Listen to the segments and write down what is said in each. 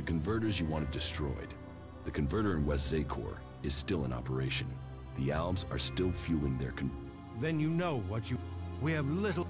converters you wanted destroyed. The converter in West Zakor is still in operation. The Alps are still fueling their Then you know what you... We have little...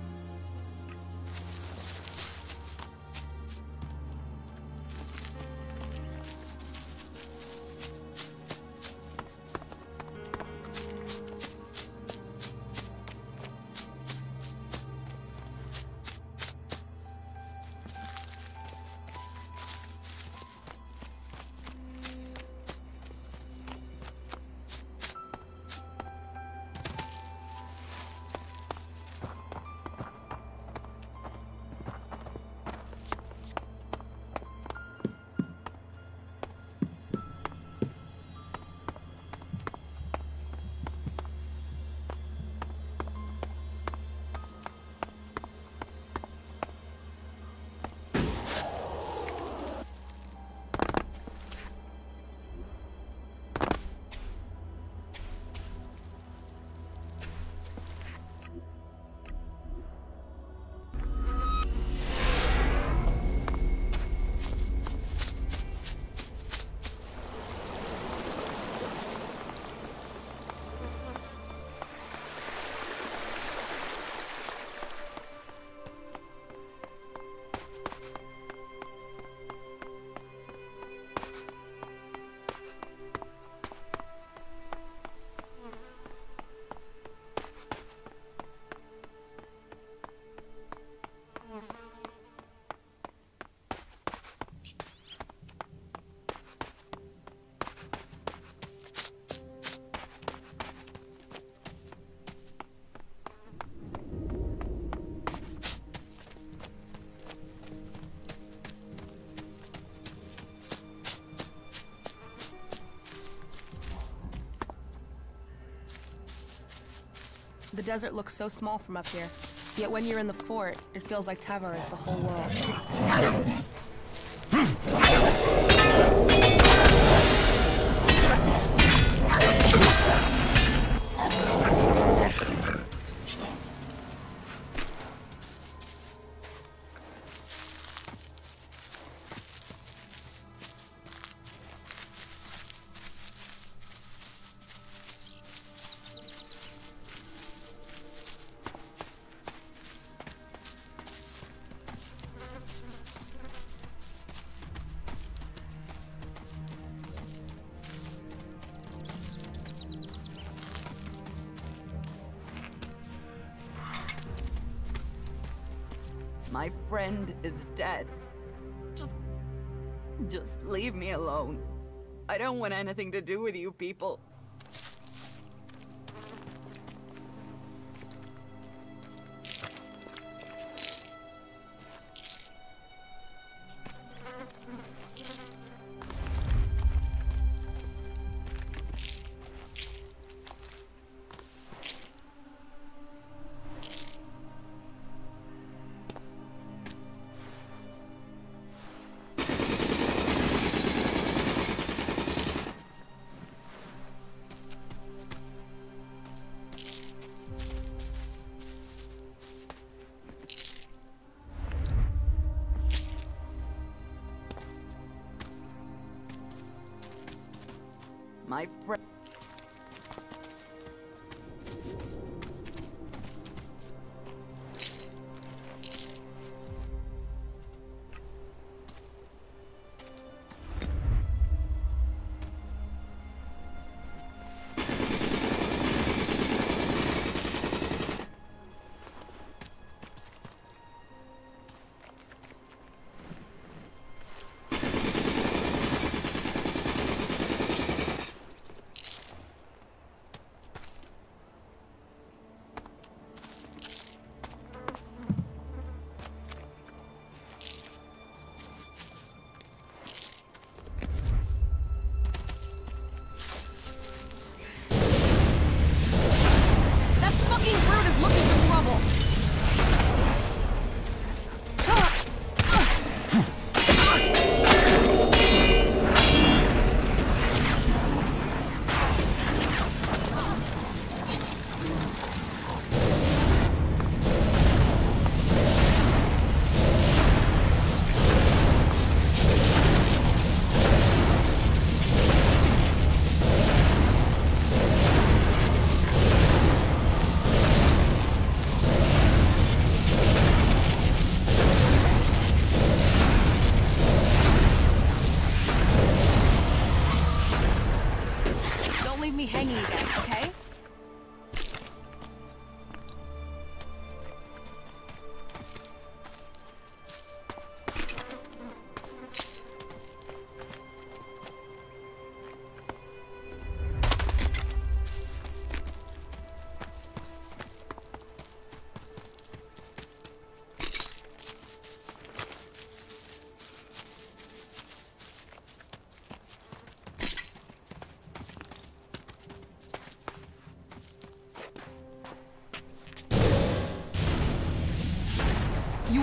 The desert looks so small from up here, yet when you're in the fort, it feels like Tavar is the whole world. My friend is dead. Just leave me alone. I don't want anything to do with you people. My friend.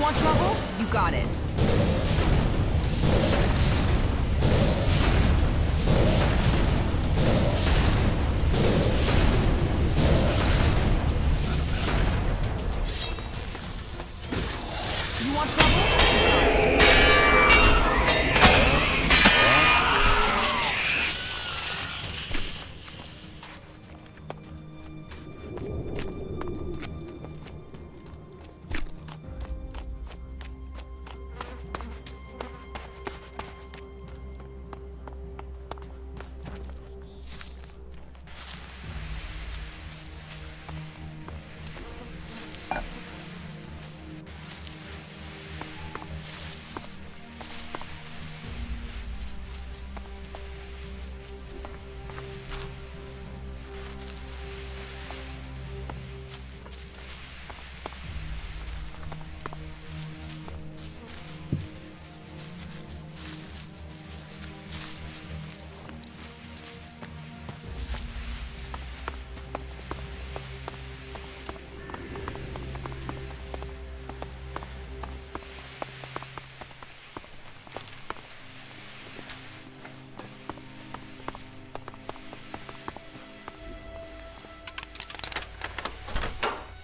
want trouble? You got it. You want trouble?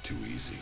Too easy.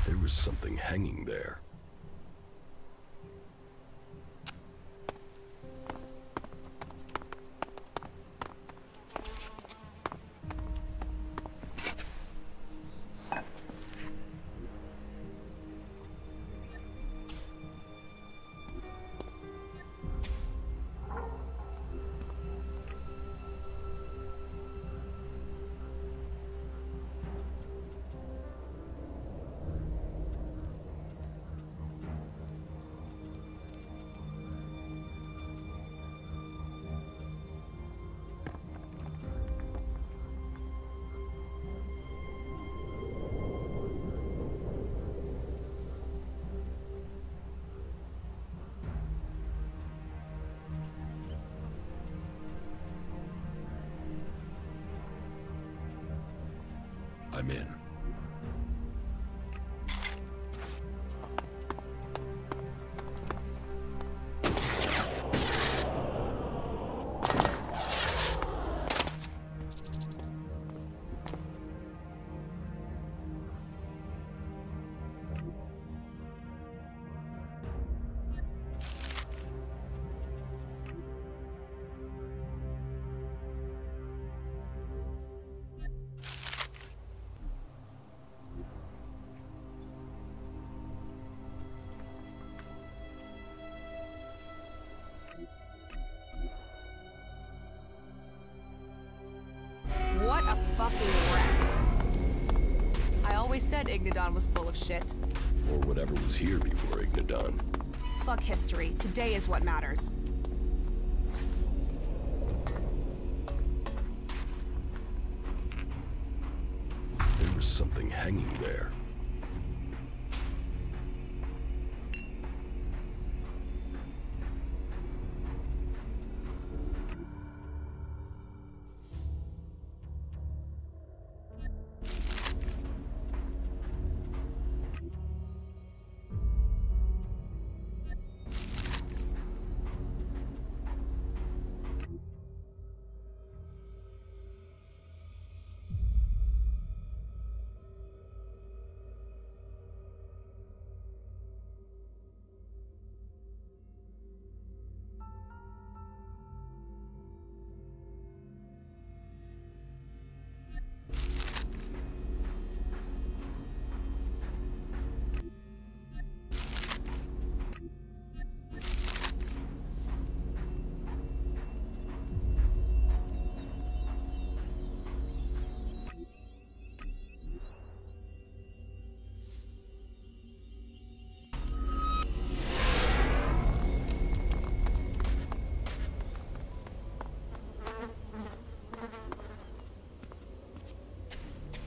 There was something hanging there. I'm in. said Ignadon was full of shit. Or whatever was here before Ignadon. Fuck history. Today is what matters. There was something hanging there.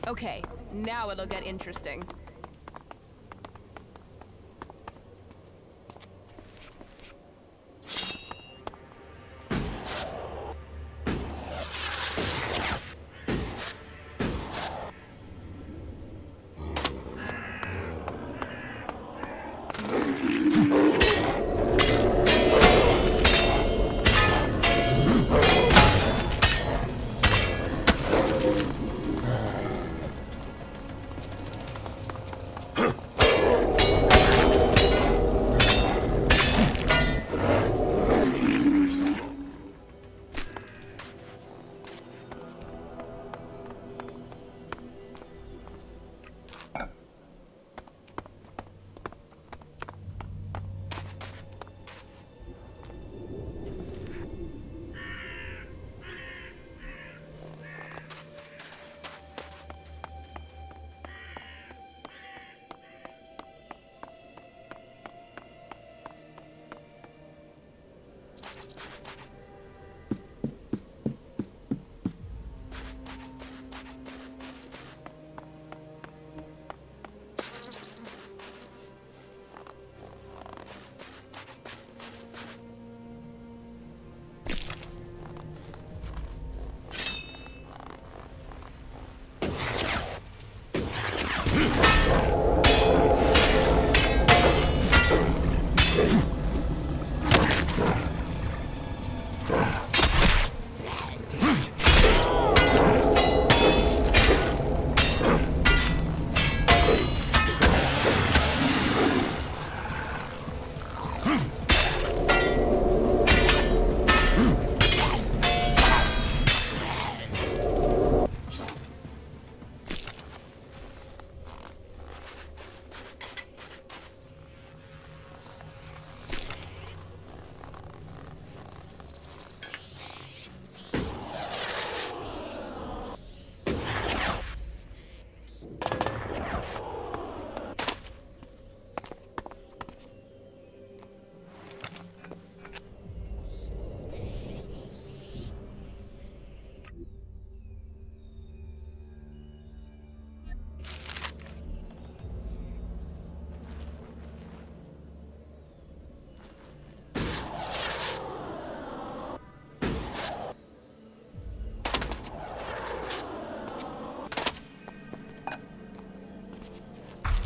Okay, now it'll get interesting.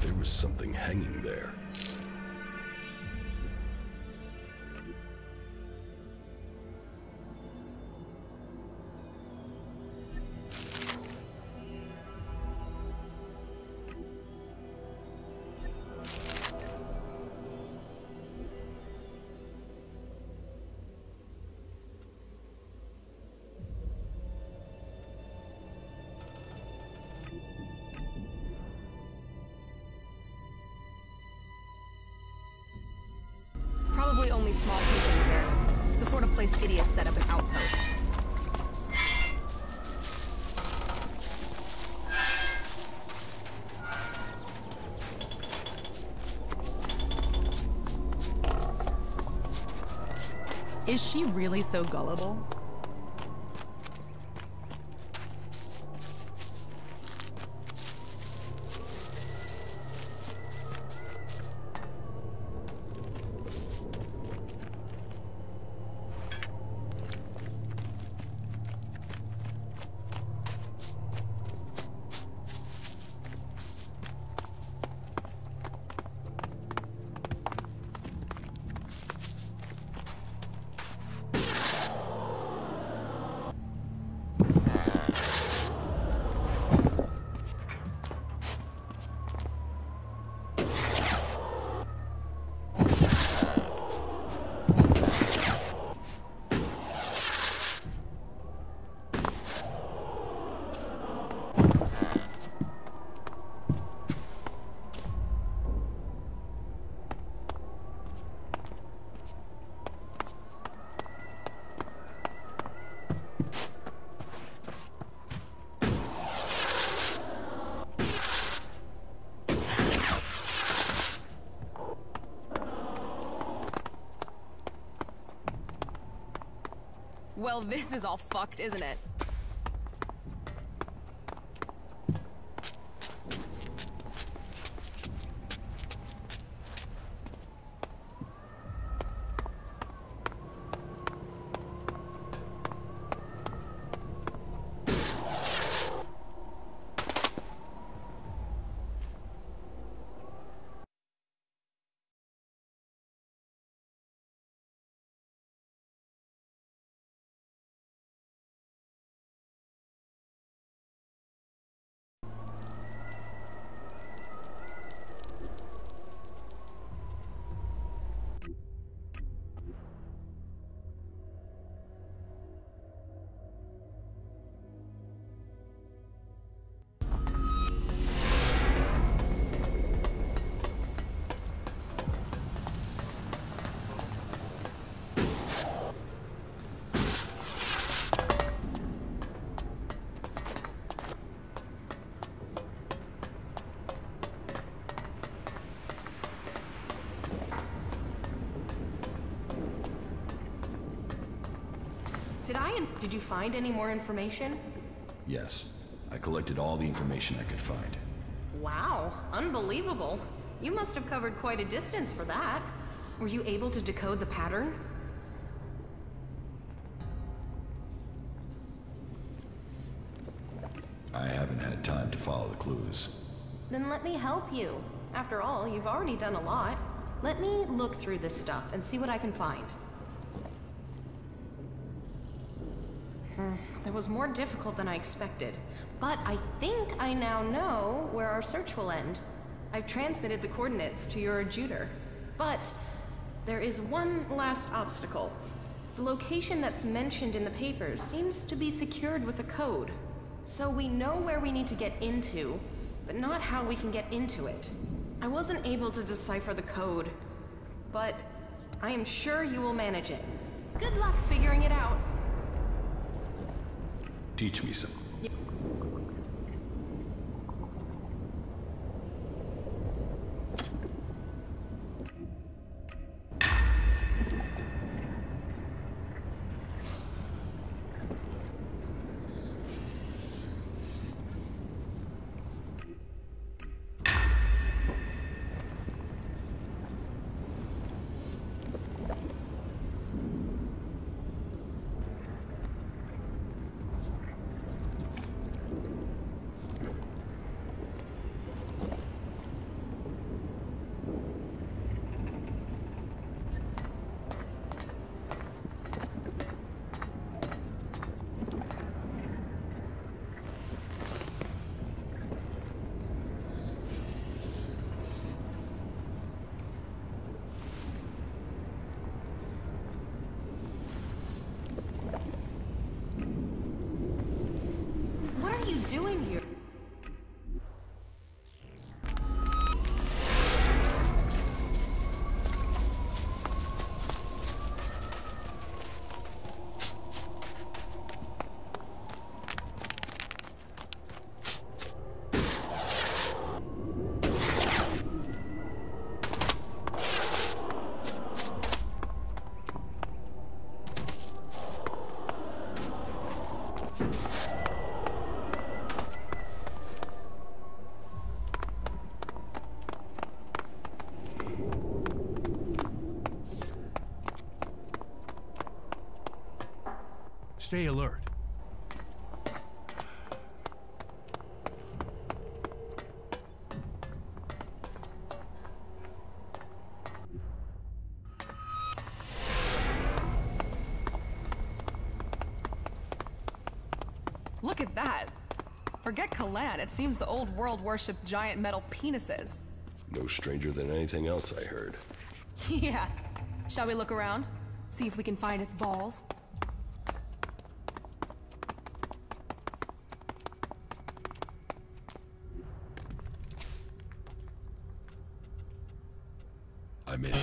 There was something hanging there. Probably only small pigeons there. The sort of place idiots set up an outpost. Is she really so gullible? Well, this is all fucked, isn't it? Did you find any more information? Yes. I collected all the information I could find. Wow, unbelievable. You must have covered quite a distance for that. Were you able to decode the pattern? I haven't had time to follow the clues. Then let me help you. After all, you've already done a lot. Let me look through this stuff and see what I can find. That was more difficult than I expected, but I think I now know where our search will end. I've transmitted the coordinates to your adjutor, but there is one last obstacle. The location that's mentioned in the papers seems to be secured with a code. So we know where we need to get into, but not how we can get into it. I wasn't able to decipher the code, but I am sure you will manage it. Good luck figuring it out. Teach me some. Stay alert. Look at that! Forget Kallane, it seems the old world worshipped giant metal penises. No stranger than anything else I heard. Yeah. Shall we look around? See if we can find its balls? I'm in.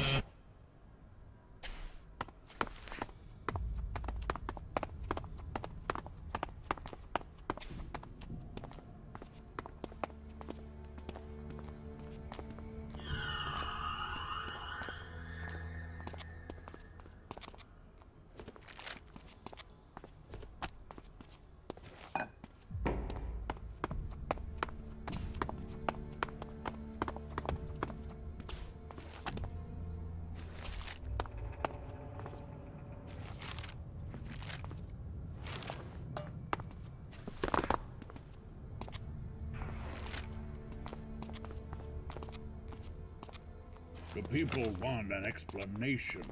The people want an explanation.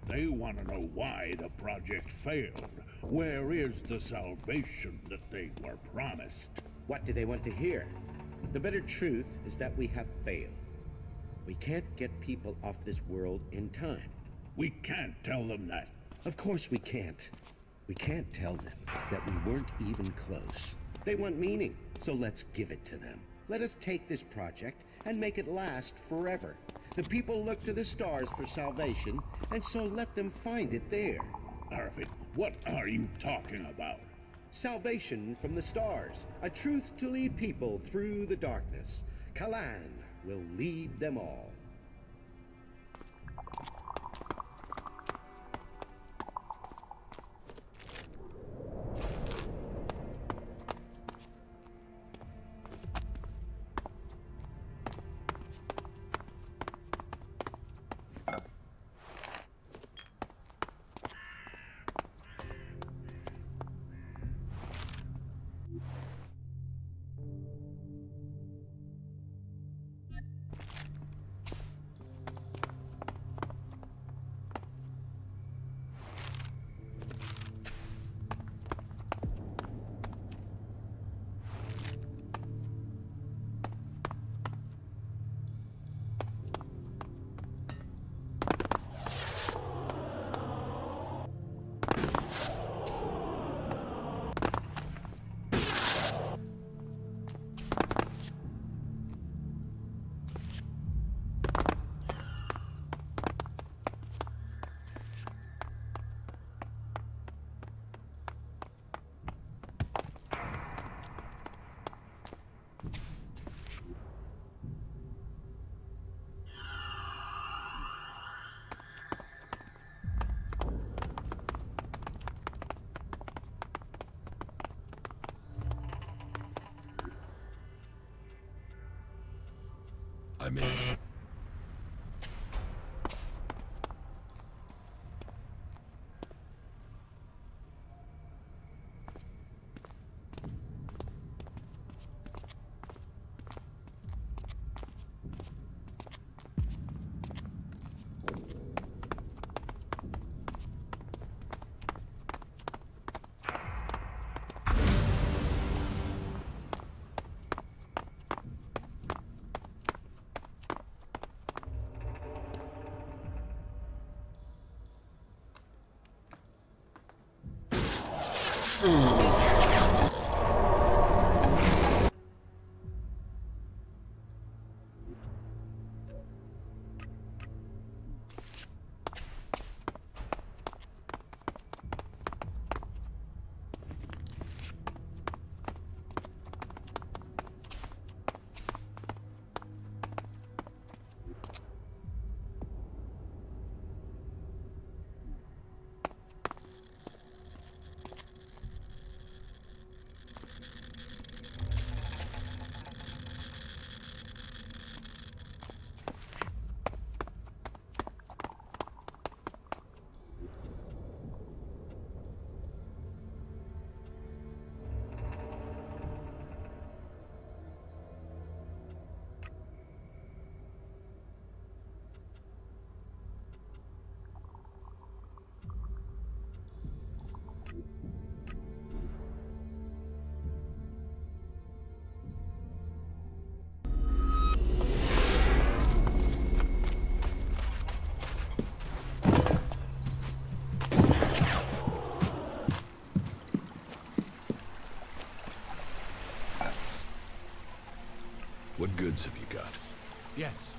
They want to know why the project failed. Where is the salvation that they were promised? What do they want to hear? The bitter truth is that we have failed. We can't get people off this world in time. We can't tell them that. Of course we can't. We can't tell them that we weren't even close. They want meaning, so let's give it to them. Let us take this project and make it last forever. The people look to the stars for salvation, and so let them find it there. Arvid, what are you talking about? Salvation from the stars, a truth to lead people through the darkness. Kallane will lead them all. I'm in. goods have you got? Yes.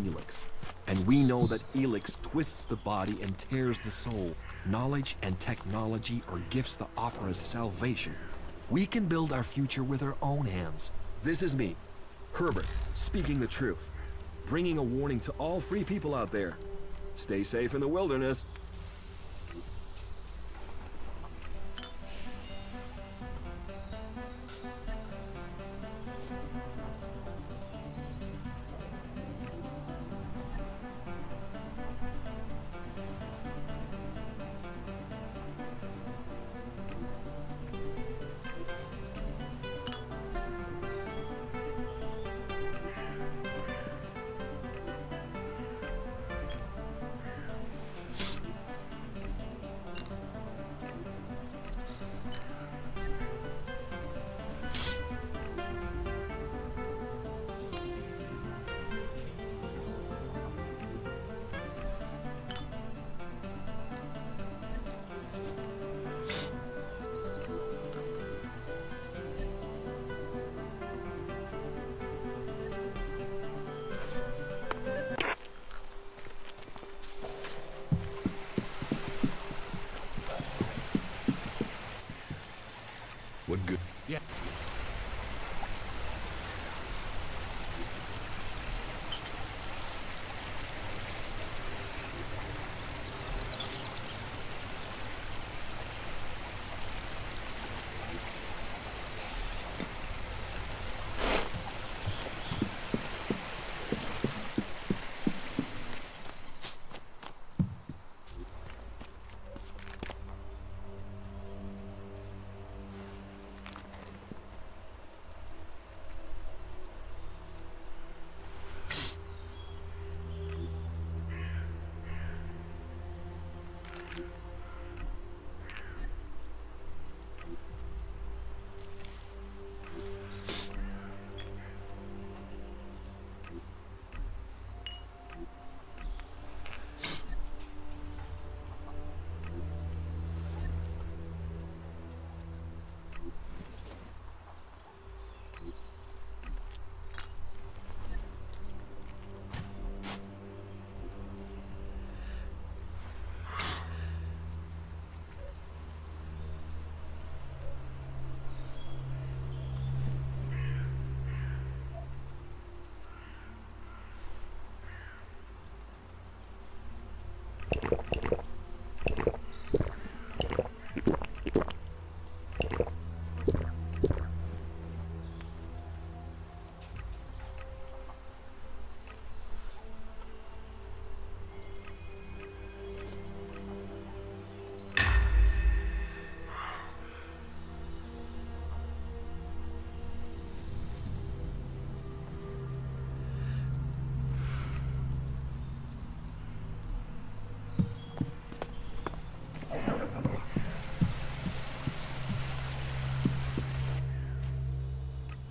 Elex. And we know that Elex twists the body and tears the soul. Knowledge and technology are gifts that offer us salvation. We can build our future with our own hands. This is me, Herbert, speaking the truth. Bringing a warning to all free people out there. Stay safe in the wilderness. What good? Yeah.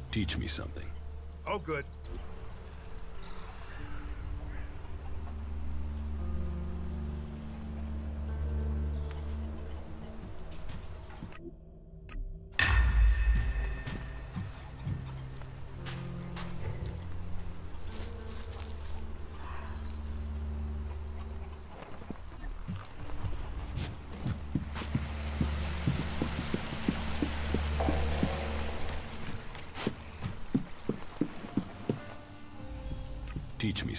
Teach me something. Oh, good. Teach me.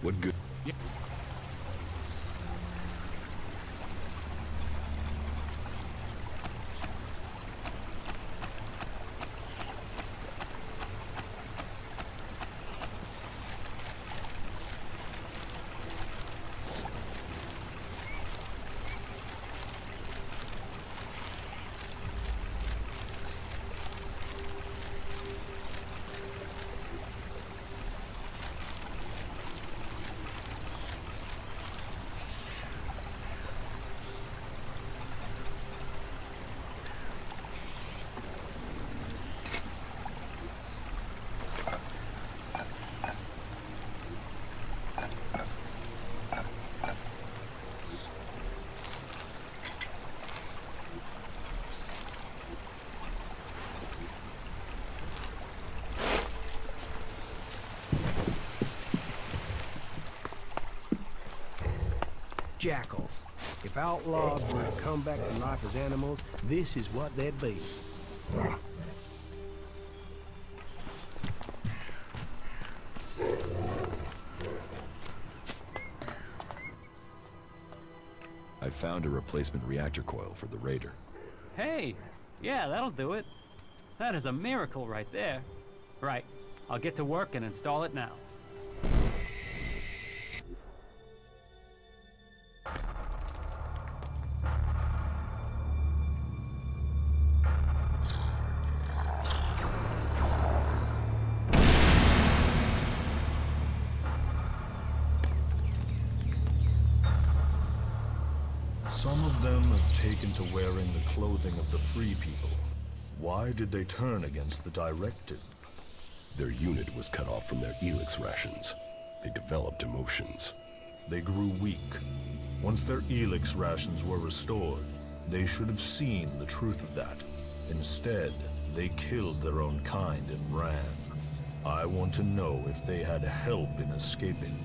What good? Jackals. If outlaws were to come back to life as animals, this is what they'd be. I found a replacement reactor coil for the Raider. Hey, yeah, that'll do it. That is a miracle right there. Right, I'll get to work and install it now. Some of them have taken to wearing the clothing of the free people. Why did they turn against the directive? Their unit was cut off from their Elex rations. They developed emotions. They grew weak. Once their Elex rations were restored, they should have seen the truth of that. Instead, they killed their own kind and ran. I want to know if they had help in escaping.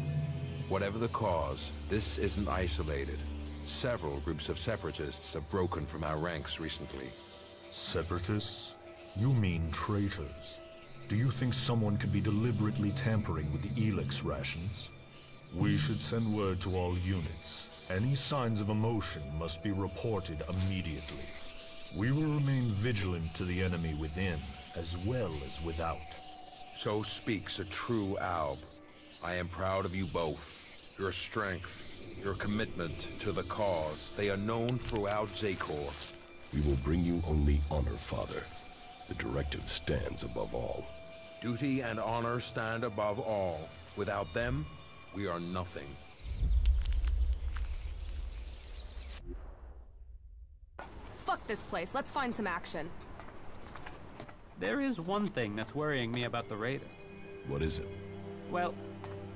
Whatever the cause, this isn't isolated. Several groups of separatists have broken from our ranks recently. Separatists? You mean traitors? Do you think someone could be deliberately tampering with the Elex rations? We should send word to all units. Any signs of emotion must be reported immediately. We will remain vigilant to the enemy within, as well as without. So speaks a true alb. I am proud of you both. Your strength, your commitment to the cause, they are known throughout Zakor. We will bring you only honor, Father. The directive stands above all. Duty and honor stand above all. Without them, we are nothing. Fuck this place. Let's find some action. There is one thing that's worrying me about the Raider. What is it? Well,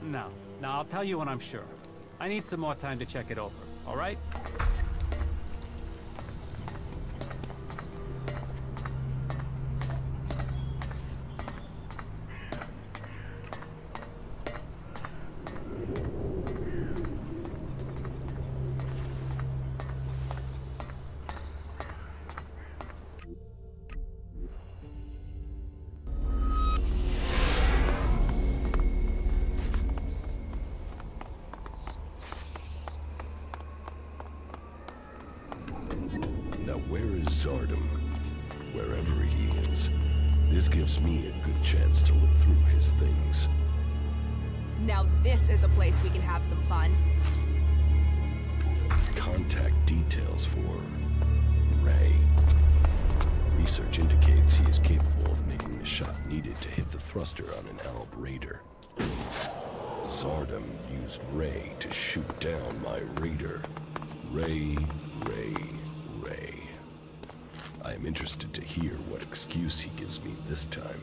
no. Now I'll tell you when I'm sure. I need some more time to check it over, all right? Zardom, wherever he is. This gives me a good chance to look through his things. Now this is a place we can have some fun. Contact details for Ray. Research indicates he is capable of making the shot needed to hit the thruster on an Alb Raider. Zardom used Ray to shoot down my Raider. Ray. I am interested to hear what excuse he gives me this time.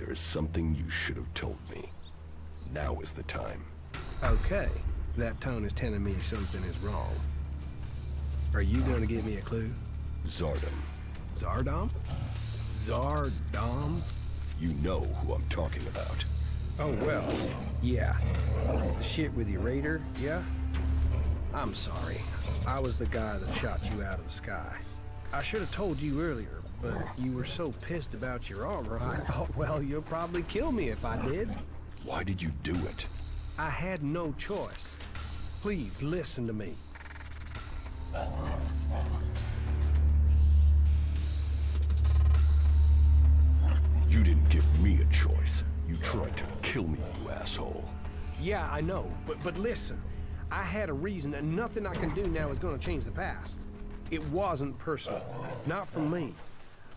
There's something you should have told me. Now is the time. Okay, that tone is telling me something is wrong. Are you going to give me a clue? Zardom. Zardom? Zardom? You know who I'm talking about. Oh, well, yeah. The shit with your raider, yeah? I'm sorry. I was the guy that shot you out of the sky. I should have told you earlier, but you were so pissed about your armor, I thought, well, you'll probably kill me if I did. Why did you do it? I had no choice. Please, listen to me. You didn't give me a choice. You tried to kill me, you asshole. Yeah, I know, but listen. I had a reason, and nothing I can do now is going to change the past. It wasn't personal. Not from me.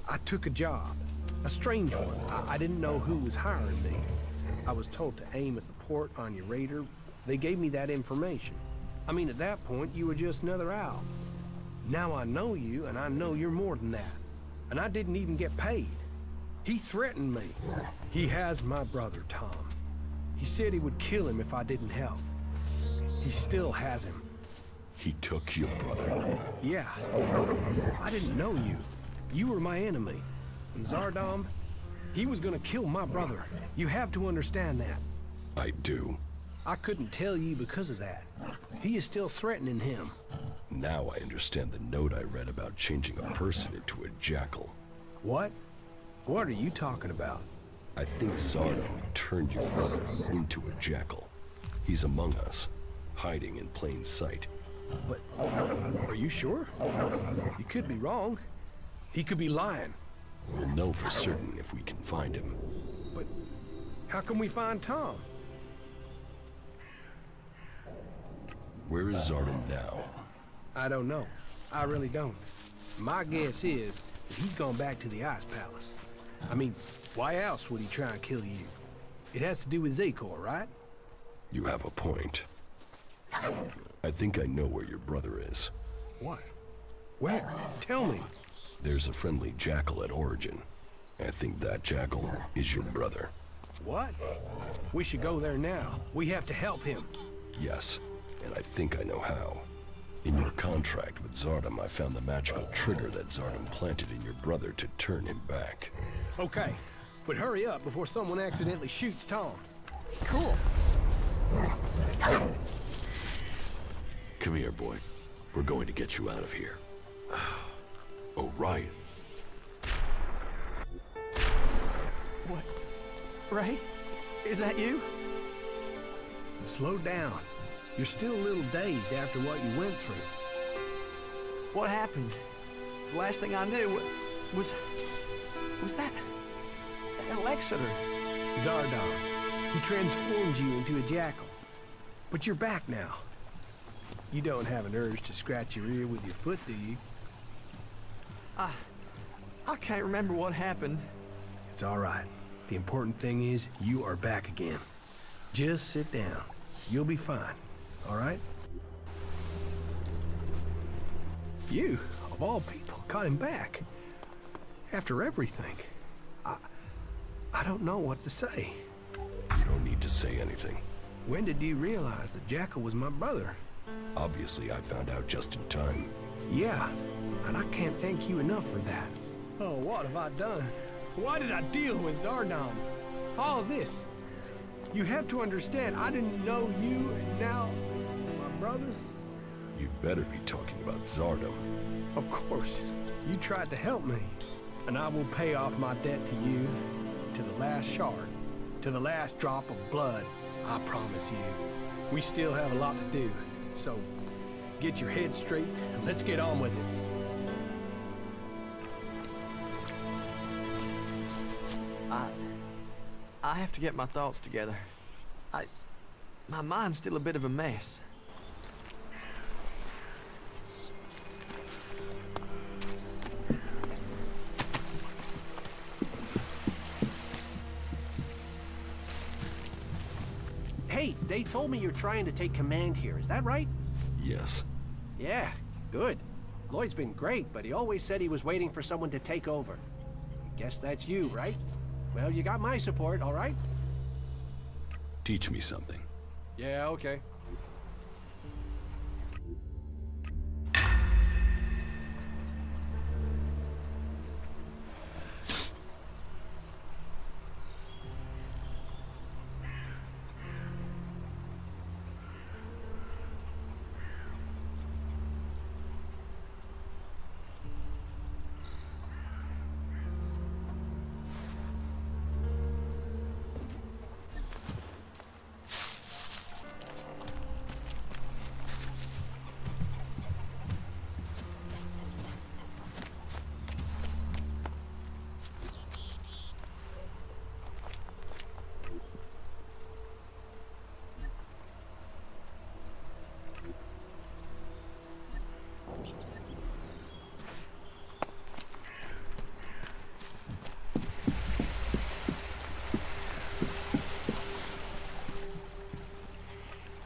I took a job. A strange one. I didn't know who was hiring me. I was told to aim at the port on your raider. They gave me that information. I mean, at that point, you were just another owl. Now I know you, and I know you're more than that. And I didn't even get paid. He threatened me. He has my brother, Tom. He said he would kill him if I didn't help. He still has him. He took your brother? Yeah. I didn't know you. You were my enemy. And Zardom, he was gonna kill my brother. You have to understand that. I do. I couldn't tell you because of that. He is still threatening him. Now I understand the note I read about changing a person into a jackal. What? What are you talking about? I think Zardom turned your brother into a jackal. He's among us, hiding in plain sight. But are you sure? You could be wrong. He could be lying. We'll know for certain if we can find him. But how can we find Tom? Where is Zardom now? I don't know. I really don't. My guess is that he's gone back to the Ice Palace. I mean, why else would he try and kill you? It has to do with Zakor, right? You have a point. I think I know where your brother is. What? Where? Tell me. There's a friendly jackal at Origin. I think that jackal is your brother. What? We should go there now. We have to help him. Yes, and I think I know how. In your contract with Zardom, I found the magical trigger that Zardom planted in your brother to turn him back. Okay, but hurry up before someone accidentally shoots Tom. Cool. Come here, boy. We're going to get you out of here. Orion. What? Ray? Is that you? Slow down. You're still a little dazed after what you went through. What happened? The last thing I knew was that Elex? Zardom. He transformed you into a jackal. But you're back now. You don't have an urge to scratch your ear with your foot, do you? I can't remember what happened. It's all right. The important thing is you are back again. Just sit down. You'll be fine. All right? You, of all people, got him back. After everything. I don't know what to say. You don't need to say anything. When did you realize that Jackal was my brother? Obviously, I found out just in time. Yeah, and I can't thank you enough for that. Oh, what have I done? Why did I deal with Zardom? All this. You have to understand, I didn't know you, and now my brother? You'd better be talking about Zardom. Of course. You tried to help me, and I will pay off my debt to you, to the last shard, to the last drop of blood, I promise you. We still have a lot to do, so get your head straight, and let's get on with it. I have to get my thoughts together. My mind's still a bit of a mess. Hey, they told me you're trying to take command here. Is that right? Yes. Yeah, good. Lloyd's been great, but he always said he was waiting for someone to take over. Guess that's you, right? Well, you got my support, all right? Teach me something. Yeah, okay.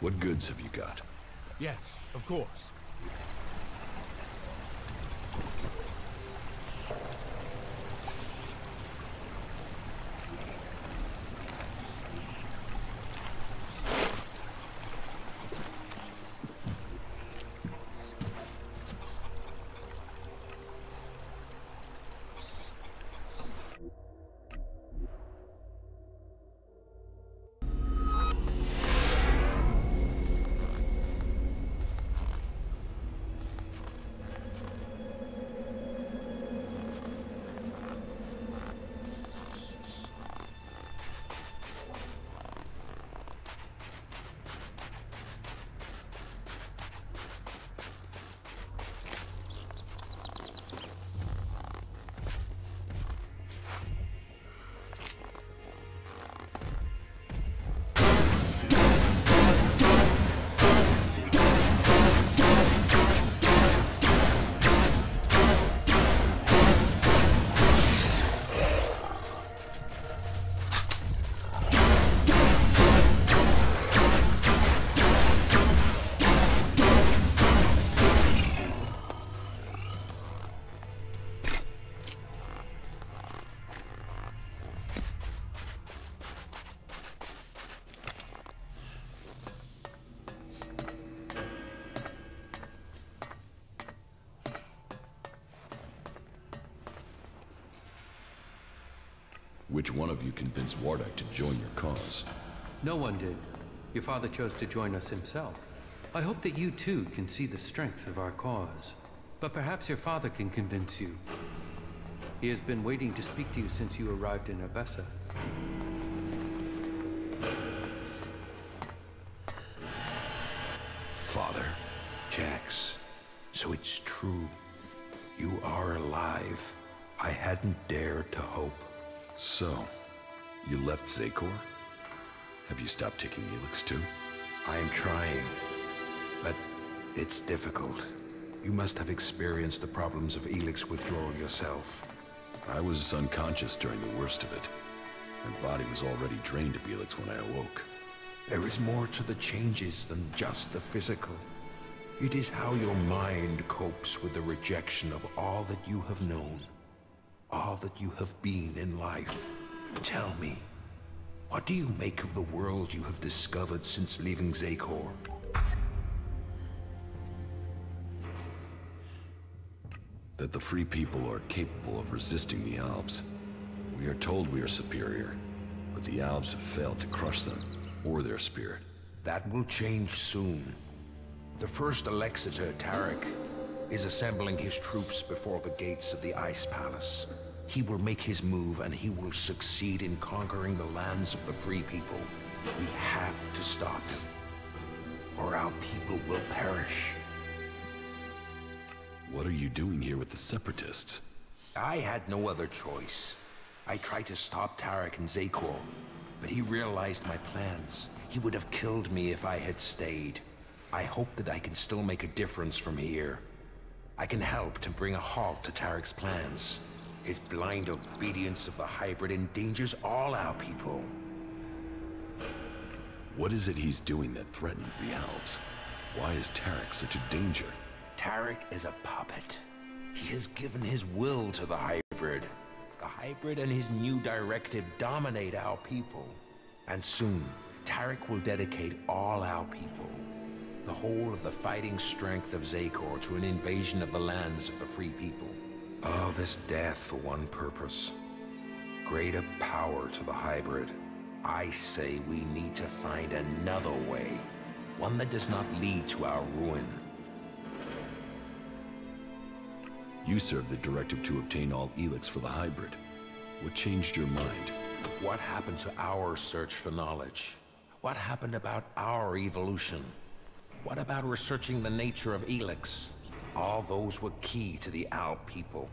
What goods have you got? Yes, of course. Which one of you convinced Wardek to join your cause? No one did. Your father chose to join us himself. I hope that you too can see the strength of our cause. But perhaps your father can convince you. He has been waiting to speak to you since you arrived in Abessa. Father, Jax, so it's true. You are alive. I hadn't dared to hope. So, you left Zakor? Have you stopped taking Elex too? I am trying, but it's difficult. You must have experienced the problems of Elex withdrawal yourself. I was unconscious during the worst of it. My body was already drained of Elex when I awoke. There is more to the changes than just the physical. It is how your mind copes with the rejection of all that you have known. All that you have been in life. Tell me, what do you make of the world you have discovered since leaving Zakor? That the free people are capable of resisting the Albs. We are told we are superior, but the Albs have failed to crush them, or their spirit. That will change soon. The first Alexitor, Tarek, is assembling his troops before the gates of the Ice Palace. He will make his move and he will succeed in conquering the lands of the free people. We have to stop him, or our people will perish. What are you doing here with the Separatists? I had no other choice. I tried to stop Tarek in Zakor, but he realized my plans. He would have killed me if I had stayed. I hope that I can still make a difference from here. I can help to bring a halt to Tarek's plans. His blind obedience of the hybrid endangers all our people. What is it he's doing that threatens the Albs? Why is Tarek such a danger? Tarek is a puppet. He has given his will to the hybrid. The hybrid and his new directive dominate our people. And soon, Tarek will dedicate all our people, the whole of the fighting strength of Zakor, to an invasion of the lands of the free people. All this death for one purpose. Greater power to the hybrid. I say we need to find another way. One that does not lead to our ruin. You served the directive to obtain all Elex for the hybrid. What changed your mind? What happened to our search for knowledge? What happened about our evolution? What about researching the nature of Elex? All those were key to the Alb people.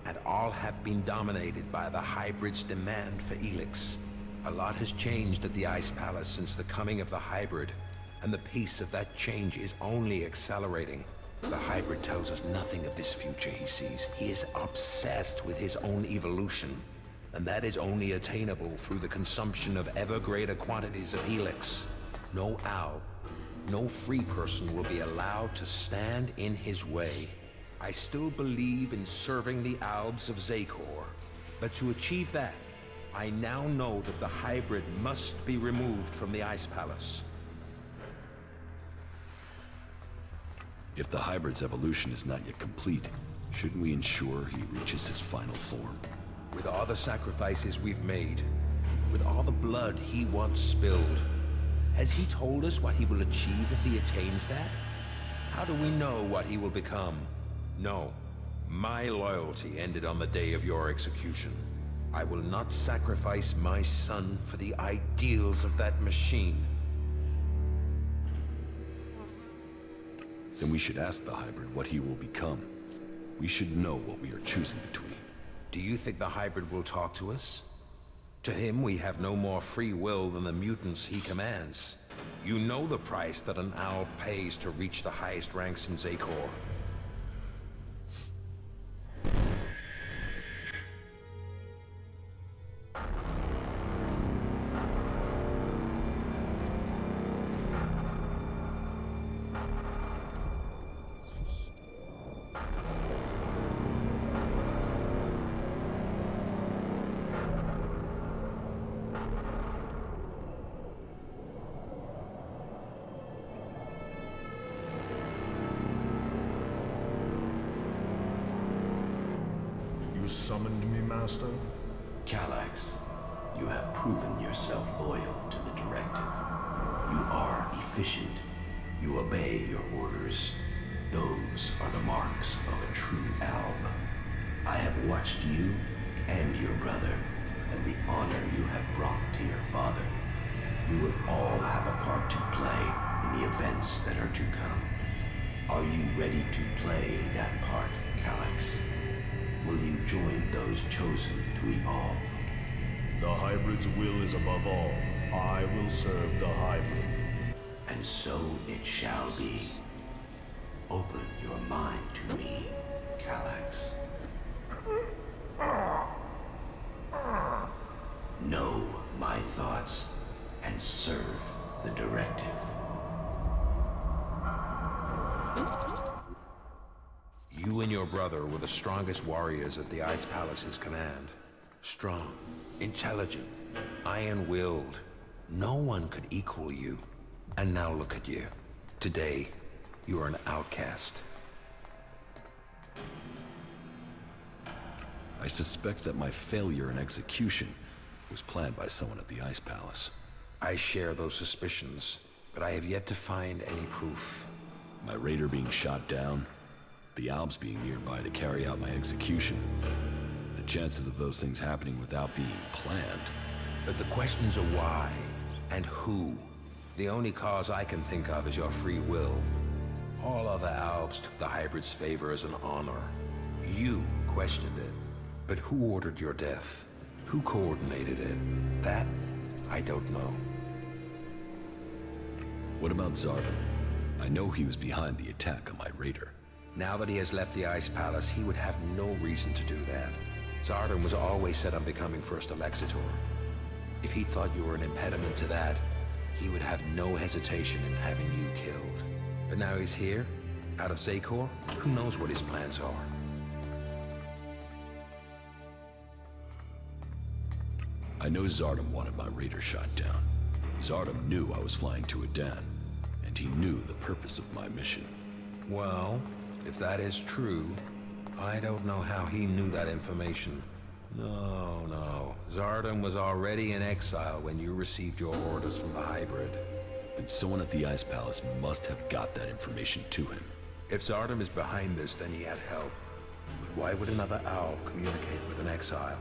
And all have been dominated by the hybrid's demand for Elex. A lot has changed at the Ice Palace since the coming of the hybrid, and the pace of that change is only accelerating. The hybrid tells us nothing of this future he sees. He is obsessed with his own evolution, and that is only attainable through the consumption of ever greater quantities of Elex. No Alb, no free person will be allowed to stand in his way. I still believe in serving the Albs of Zakor, but to achieve that, I now know that the hybrid must be removed from the Ice Palace. If the hybrid's evolution is not yet complete, shouldn't we ensure he reaches his final form? With all the sacrifices we've made, with all the blood he once spilled, has he told us what he will achieve if he attains that? How do we know what he will become? No, my loyalty ended on the day of your execution. I will not sacrifice my son for the ideals of that machine. Then we should ask the hybrid what he will become. We should know what we are choosing between. Do you think the hybrid will talk to us? To him, we have no more free will than the mutants he commands. You know the price that an owl pays to reach the highest ranks in Zakor. Summoned me, Master? Kallax, you have proven yourself loyal to the directive. You are efficient. You obey your orders. Those are the marks of a true Alb. I have watched you and your brother, and the honor you have brought to your father. You will all have a part to play in the events that are to come. Are you ready to play that part, Kallax? Will you join those chosen to evolve? The hybrid's will is above all. I will serve the hybrid. And so it shall be. Open your mind to me, Kallax. Know my thoughts and serve the directive. You and your brother were the strongest warriors at the Ice Palace's command. Strong, intelligent, iron-willed. No one could equal you. And now look at you. Today, you are an outcast. I suspect that my failure in execution was planned by someone at the Ice Palace. I share those suspicions, but I have yet to find any proof. My raider being shot down, the Albs being nearby to carry out my execution. The chances of those things happening without being planned. But the questions are why and who. The only cause I can think of is your free will. All other Albs took the hybrid's favor as an honor. You questioned it. But who ordered your death? Who coordinated it? That, I don't know. What about Zardom? I know he was behind the attack on my raider. Now that he has left the Ice Palace, he would have no reason to do that. Zardom was always set on becoming First Alexitor. If he thought you were an impediment to that, he would have no hesitation in having you killed. But now he's here, out of Zakor, who knows what his plans are? I know Zardom wanted my raider shot down. Zardom knew I was flying to Adan, and he knew the purpose of my mission. Well, if that is true, I don't know how he knew that information. No. Zardom was already in exile when you received your orders from the hybrid. Then someone at the Ice Palace must have got that information to him. If Zardom is behind this, then he had help. But why would another owl communicate with an exile?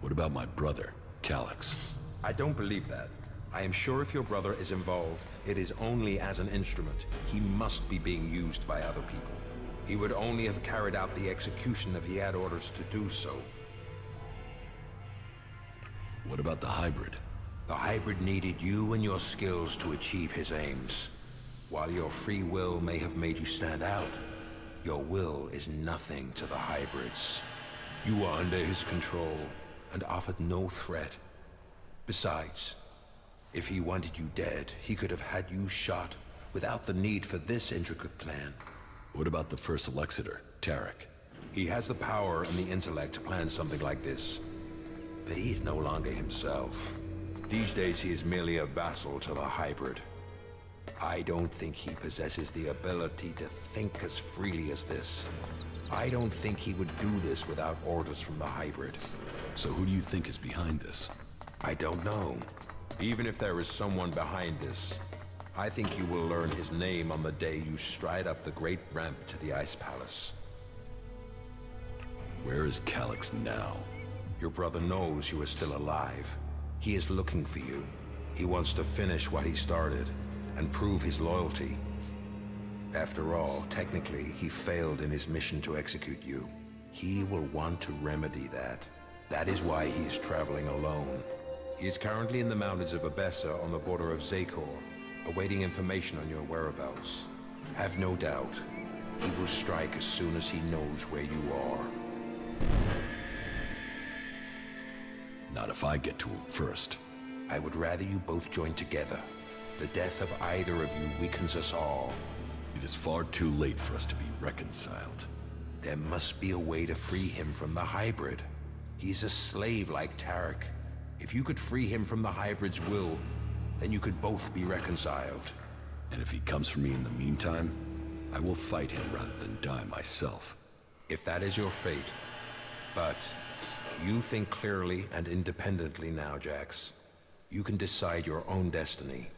What about my brother, Kalax? I don't believe that. I am sure if your brother is involved, it is only as an instrument. He must be being used by other people. He would only have carried out the execution if he had orders to do so. What about the hybrid? The hybrid needed you and your skills to achieve his aims. While your free will may have made you stand out, your will is nothing to the hybrids. You were under his control and offered no threat. Besides, if he wanted you dead, he could have had you shot without the need for this intricate plan. What about the first Alexander, Tarek? He has the power and the intellect to plan something like this. But he is no longer himself. These days he is merely a vassal to the hybrid. I don't think he possesses the ability to think as freely as this. I don't think he would do this without orders from the hybrid. So who do you think is behind this? I don't know. Even if there is someone behind this, I think you will learn his name on the day you stride up the great ramp to the Ice Palace. Where is Kalax now? Your brother knows you are still alive. He is looking for you. He wants to finish what he started and prove his loyalty. After all, technically, he failed in his mission to execute you. He will want to remedy that. That is why he is traveling alone. He is currently in the mountains of Abessa on the border of Zakor, awaiting information on your whereabouts. Have no doubt, he will strike as soon as he knows where you are. Not if I get to him first. I would rather you both join together. The death of either of you weakens us all. It is far too late for us to be reconciled. There must be a way to free him from the hybrid. He's a slave like Tarek. If you could free him from the hybrid's will, then you could both be reconciled. And if he comes for me in the meantime, I will fight him rather than die myself. If that is your fate. But you think clearly and independently now, Jax. You can decide your own destiny.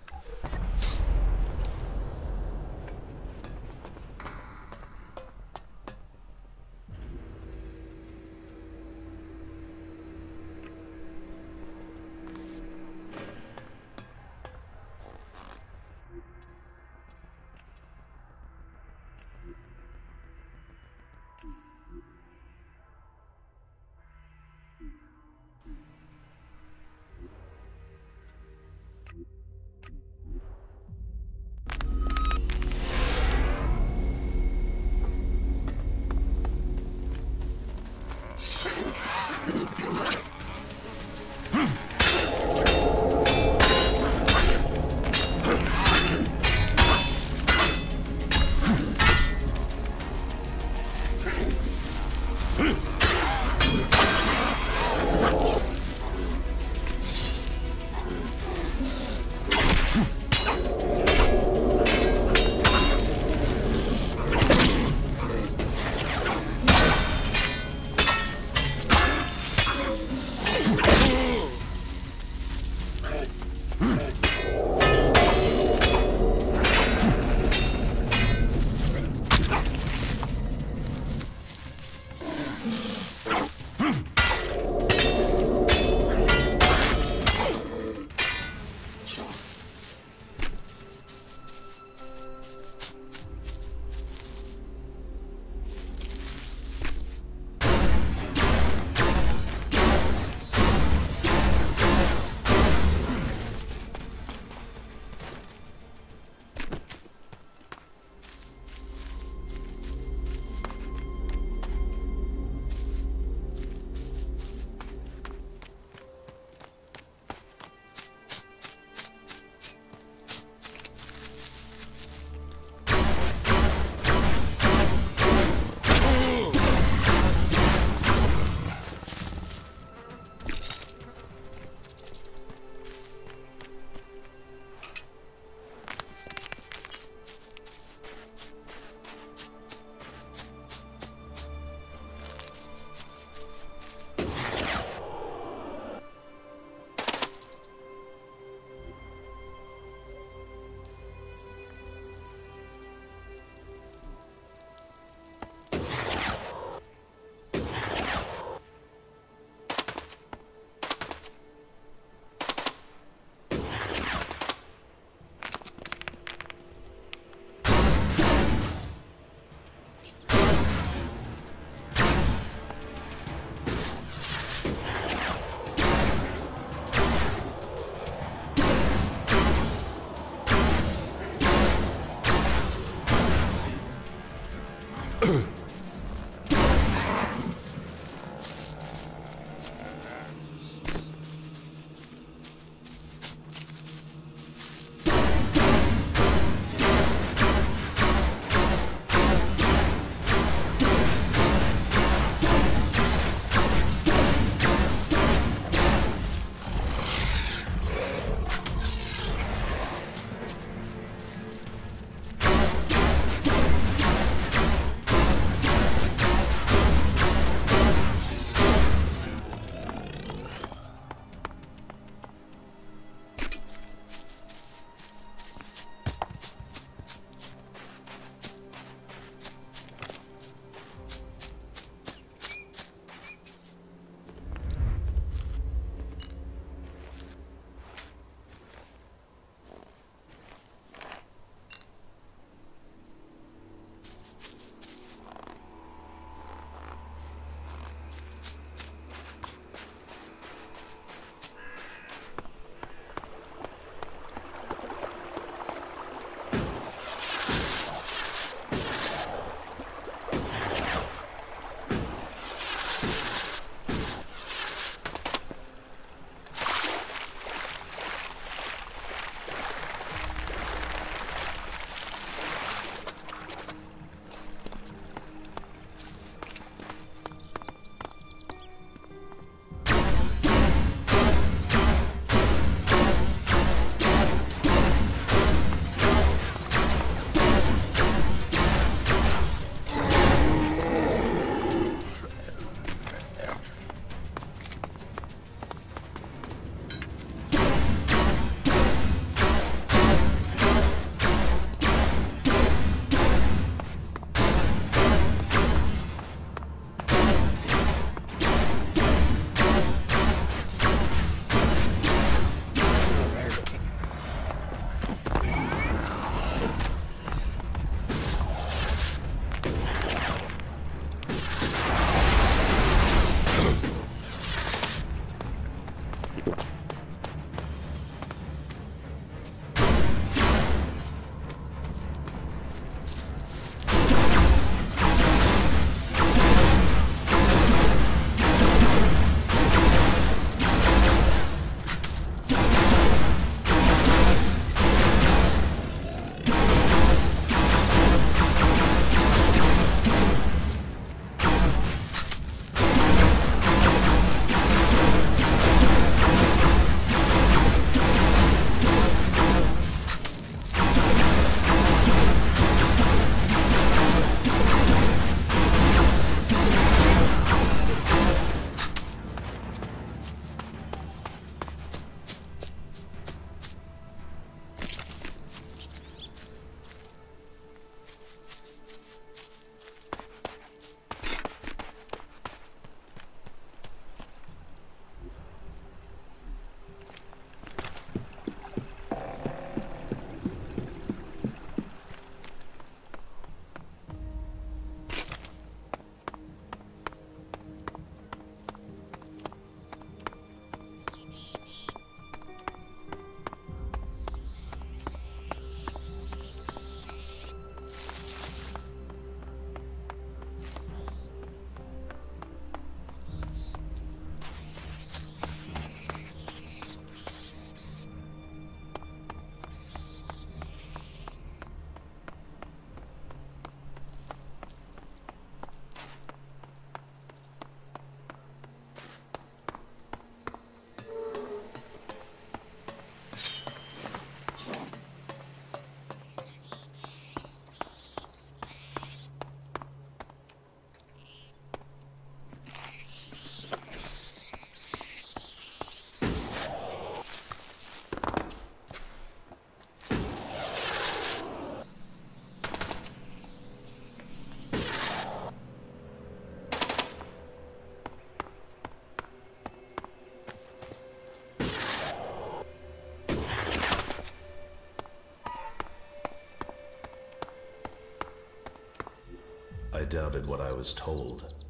doubted what I was told.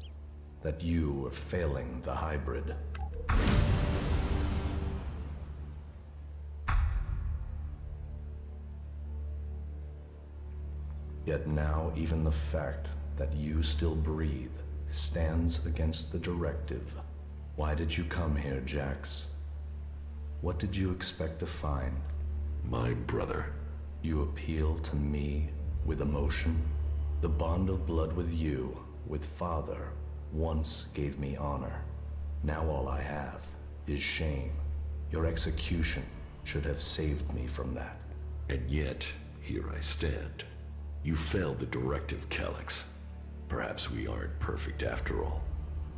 That you were failing the hybrid. Yet now even the fact that you still breathe stands against the directive. Why did you come here, Jax? What did you expect to find? My brother. You appeal to me with emotion? The bond of blood with you, with Father, once gave me honor. Now all I have is shame. Your execution should have saved me from that. And yet, here I stand. You failed the directive, Kalax. Perhaps we aren't perfect after all.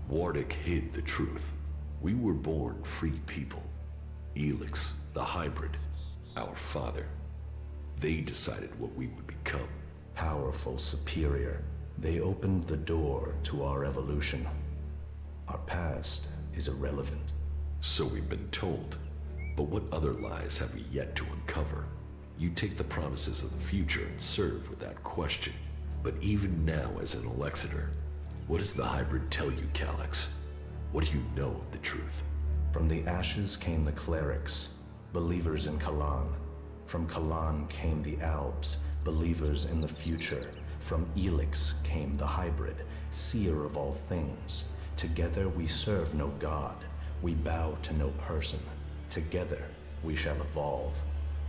Vardek hid the truth. We were born free people. Elex, the hybrid, our father. They decided what we would become. Powerful, superior. They opened the door to our evolution. Our past is irrelevant. So we've been told. But what other lies have we yet to uncover? You take the promises of the future and serve without question. But even now as an Alexeter, what does the hybrid tell you, Kalax? What do you know of the truth? From the ashes came the clerics, believers in Kallane. From Kallane came the albs, believers in the future. From Elex came the hybrid, seer of all things. Together we serve no god, we bow to no person. Together we shall evolve.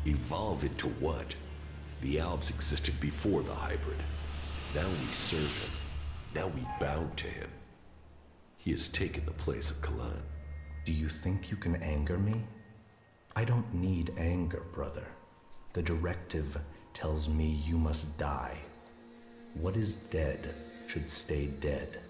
Evolve into what? The albs existed before the hybrid. Now we serve him. Now we bow to him. He has taken the place of Kallane. Do you think you can anger me? I don't need anger, brother. The directive tells me you must die. What is dead should stay dead.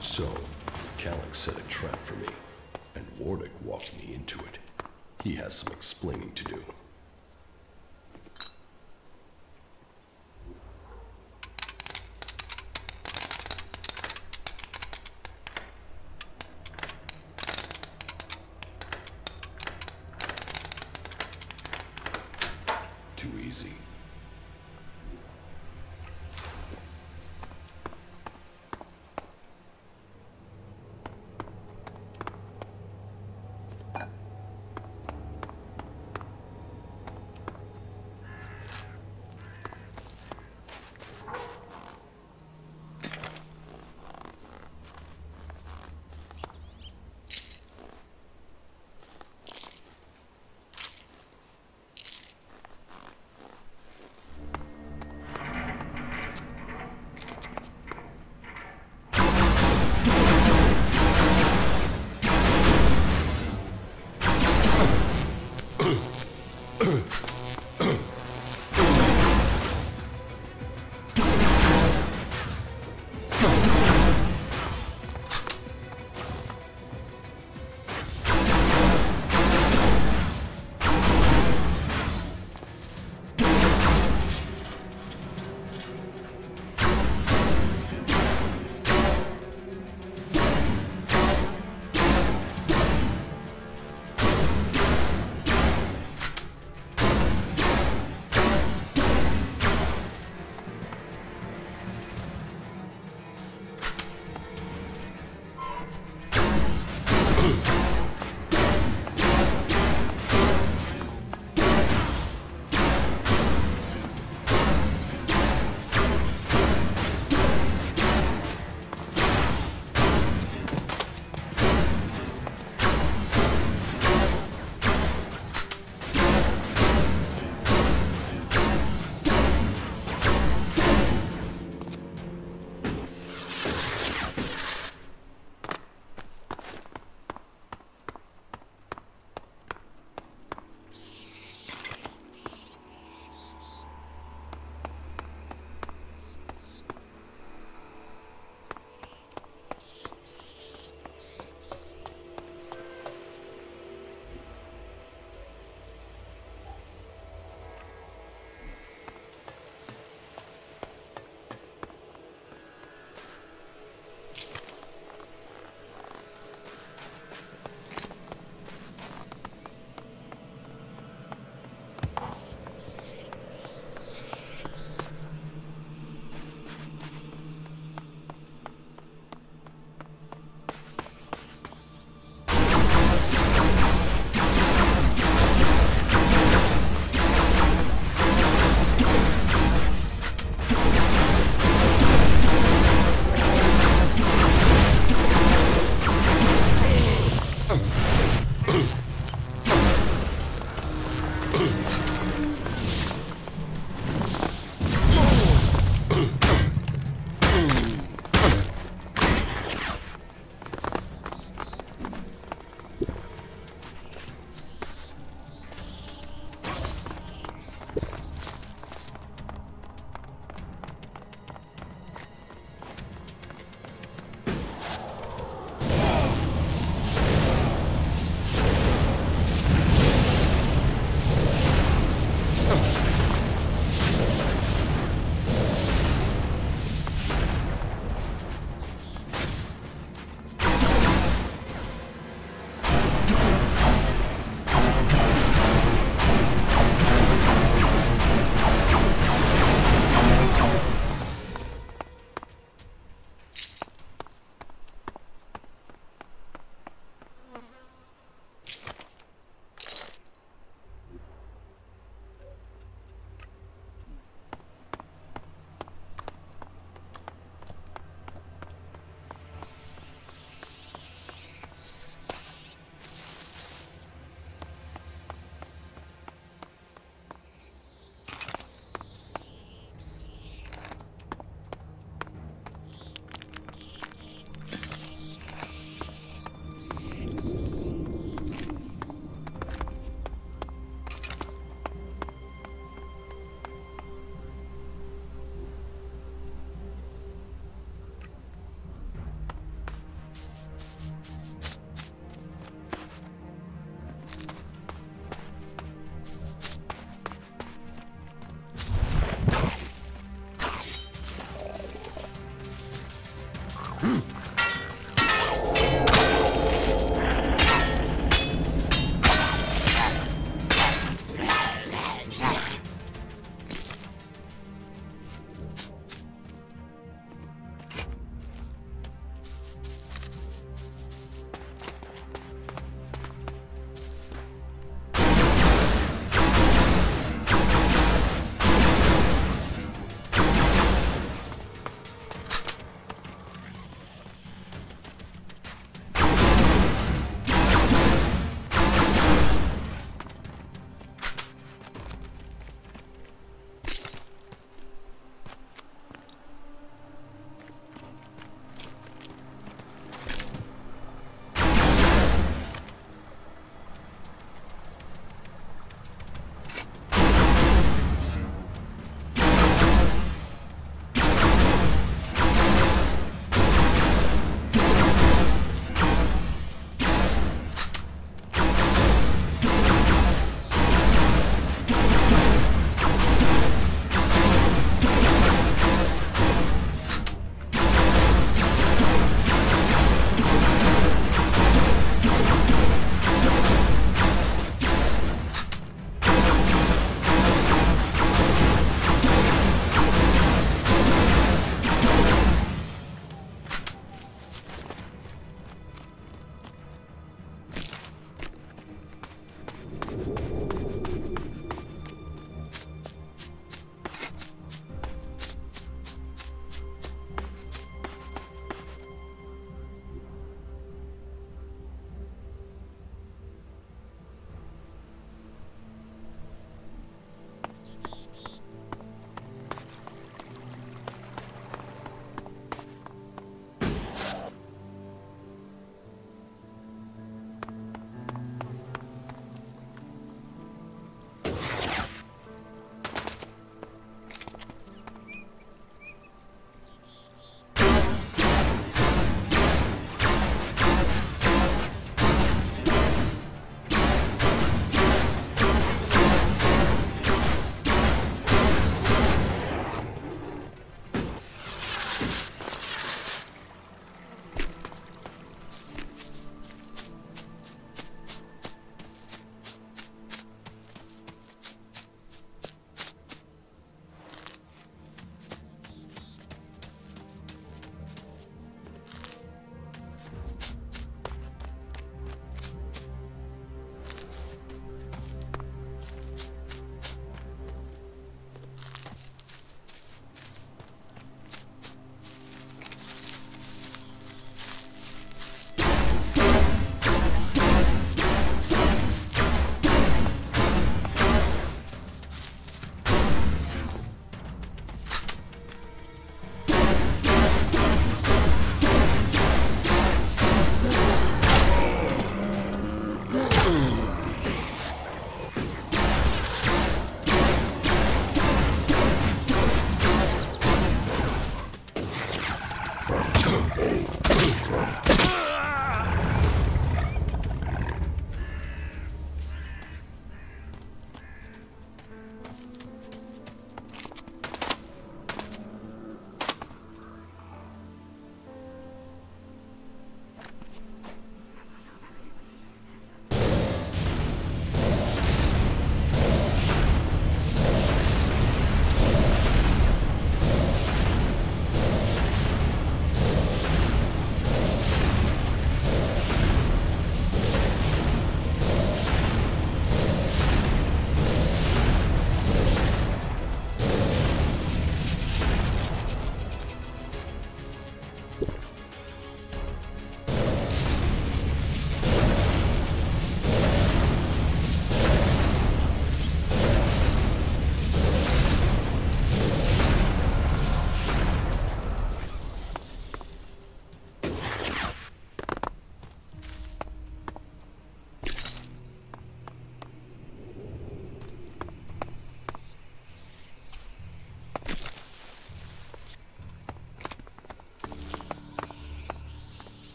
So, Kalax set a trap for me, and Wardek walked me into it. He has some explaining to do. Too easy.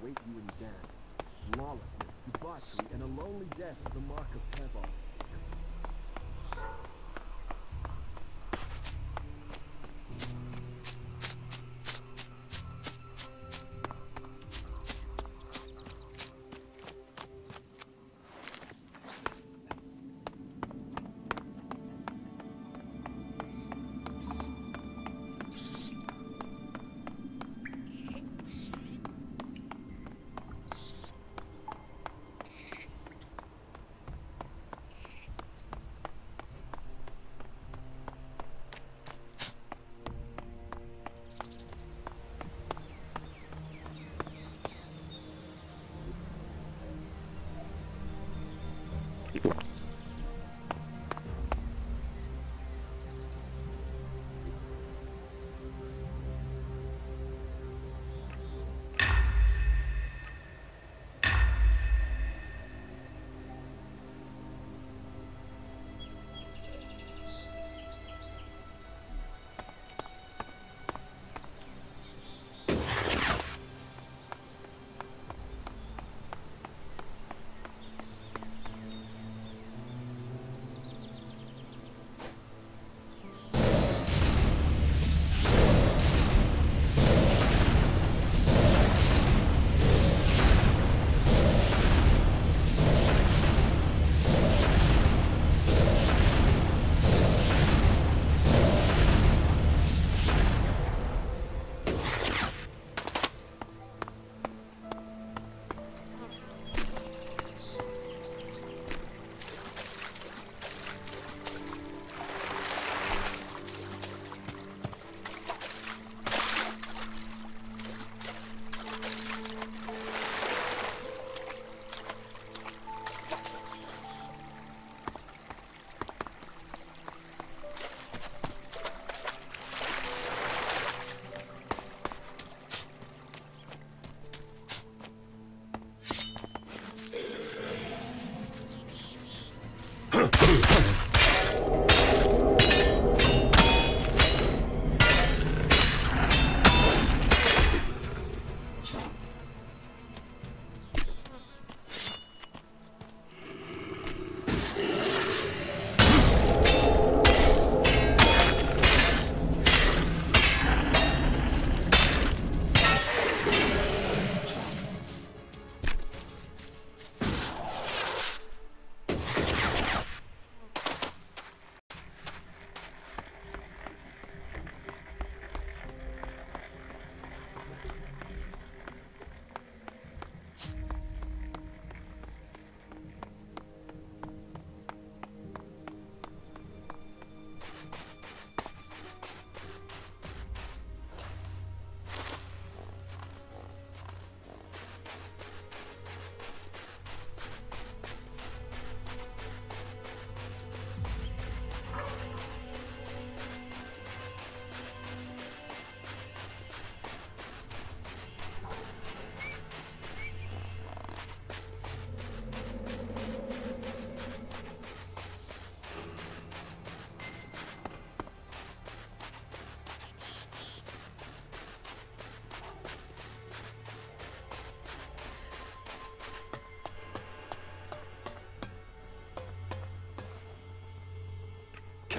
await you in death. Lawlessness, debauchery, and a lonely death is the mark of Teva.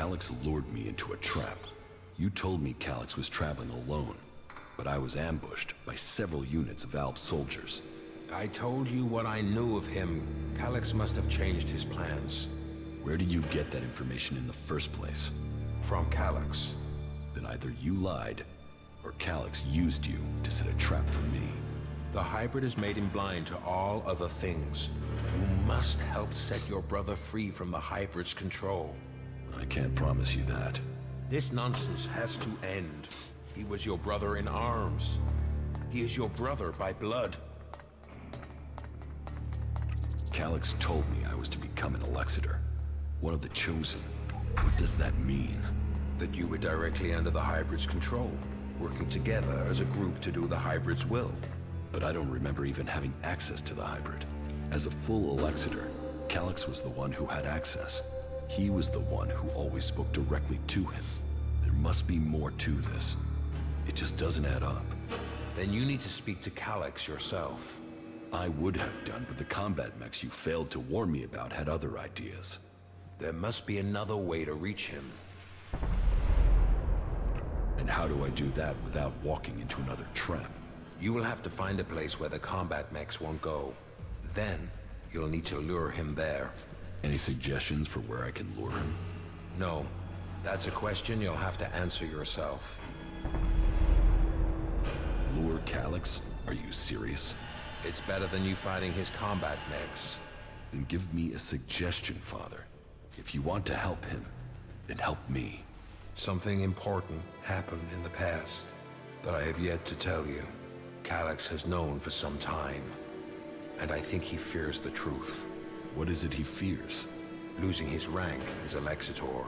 Kalax lured me into a trap. You told me Kalax was traveling alone, but I was ambushed by several units of Alb soldiers. I told you what I knew of him. Kalax must have changed his plans. Where did you get that information in the first place? From Kalax. Then either you lied, or Kalax used you to set a trap for me. The hybrid has made him blind to all other things. You must help set your brother free from the hybrid's control. I can't promise you that. This nonsense has to end. He was your brother in arms. He is your brother by blood. Kalax told me I was to become an Alexander, one of the chosen. What does that mean? That you were directly under the hybrid's control, working together as a group to do the hybrid's will. But I don't remember even having access to the hybrid. As a full Alexander, Kalax was the one who had access. He was the one who always spoke directly to him. There must be more to this. It just doesn't add up. Then you need to speak to Kalax yourself. I would have done, but the combat mechs you failed to warn me about had other ideas. There must be another way to reach him. And how do I do that without walking into another trap? You will have to find a place where the combat mechs won't go. Then, you'll need to lure him there. Any suggestions for where I can lure him? No. That's a question you'll have to answer yourself. Lure Kalax? Are you serious? It's better than you fighting his combat mechs. Then give me a suggestion, Father. If you want to help him, then help me. Something important happened in the past that I have yet to tell you. Kalax has known for some time, and I think he fears the truth. What is it he fears? Losing his rank as a Lexitor.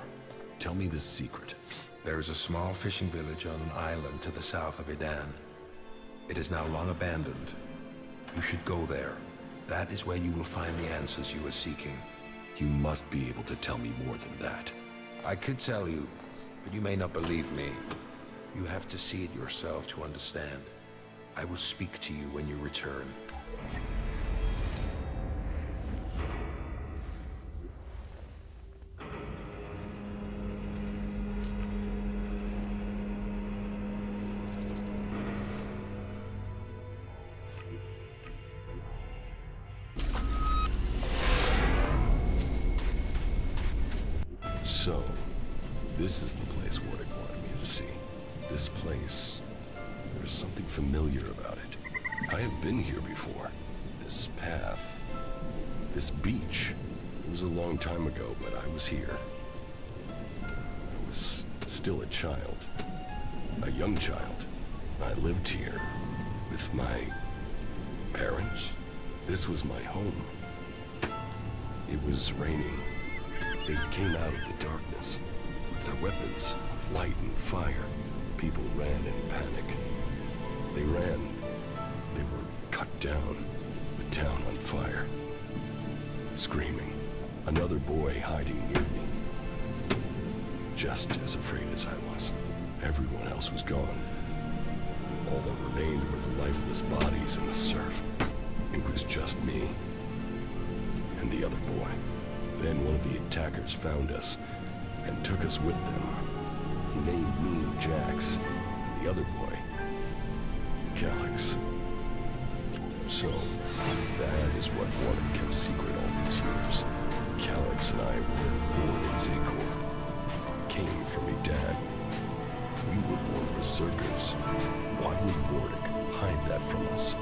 Tell me the secret. There is a small fishing village on an island to the south of Edan. It is now long abandoned. You should go there. That is where you will find the answers you are seeking. You must be able to tell me more than that. I could tell you, but you may not believe me. You have to see it yourself to understand. I will speak to you when you return. So, this is the place Wardek wanted me to see. This place, there's something familiar about it. I have been here before. This path, this beach. It was a long time ago, but I was here. I was still a child, a young child. I lived here with my parents. This was my home. It was raining. They came out of the darkness with their weapons of light and fire. People ran in panic. They ran. They were cut down. The town on fire. Screaming. Another boy hiding near me. Just as afraid as I was. Everyone else was gone. All that remained were the lifeless bodies in the surf. It was just me and the other boy. Then one of the attackers found us and took us with them. He named me Jax, and the other boy, Kalax. So, that is what Wardek kept secret all these years. Kalax and I were born in Zakor. We came from Edan. We were born berserkers. Why would Wardek hide that from us?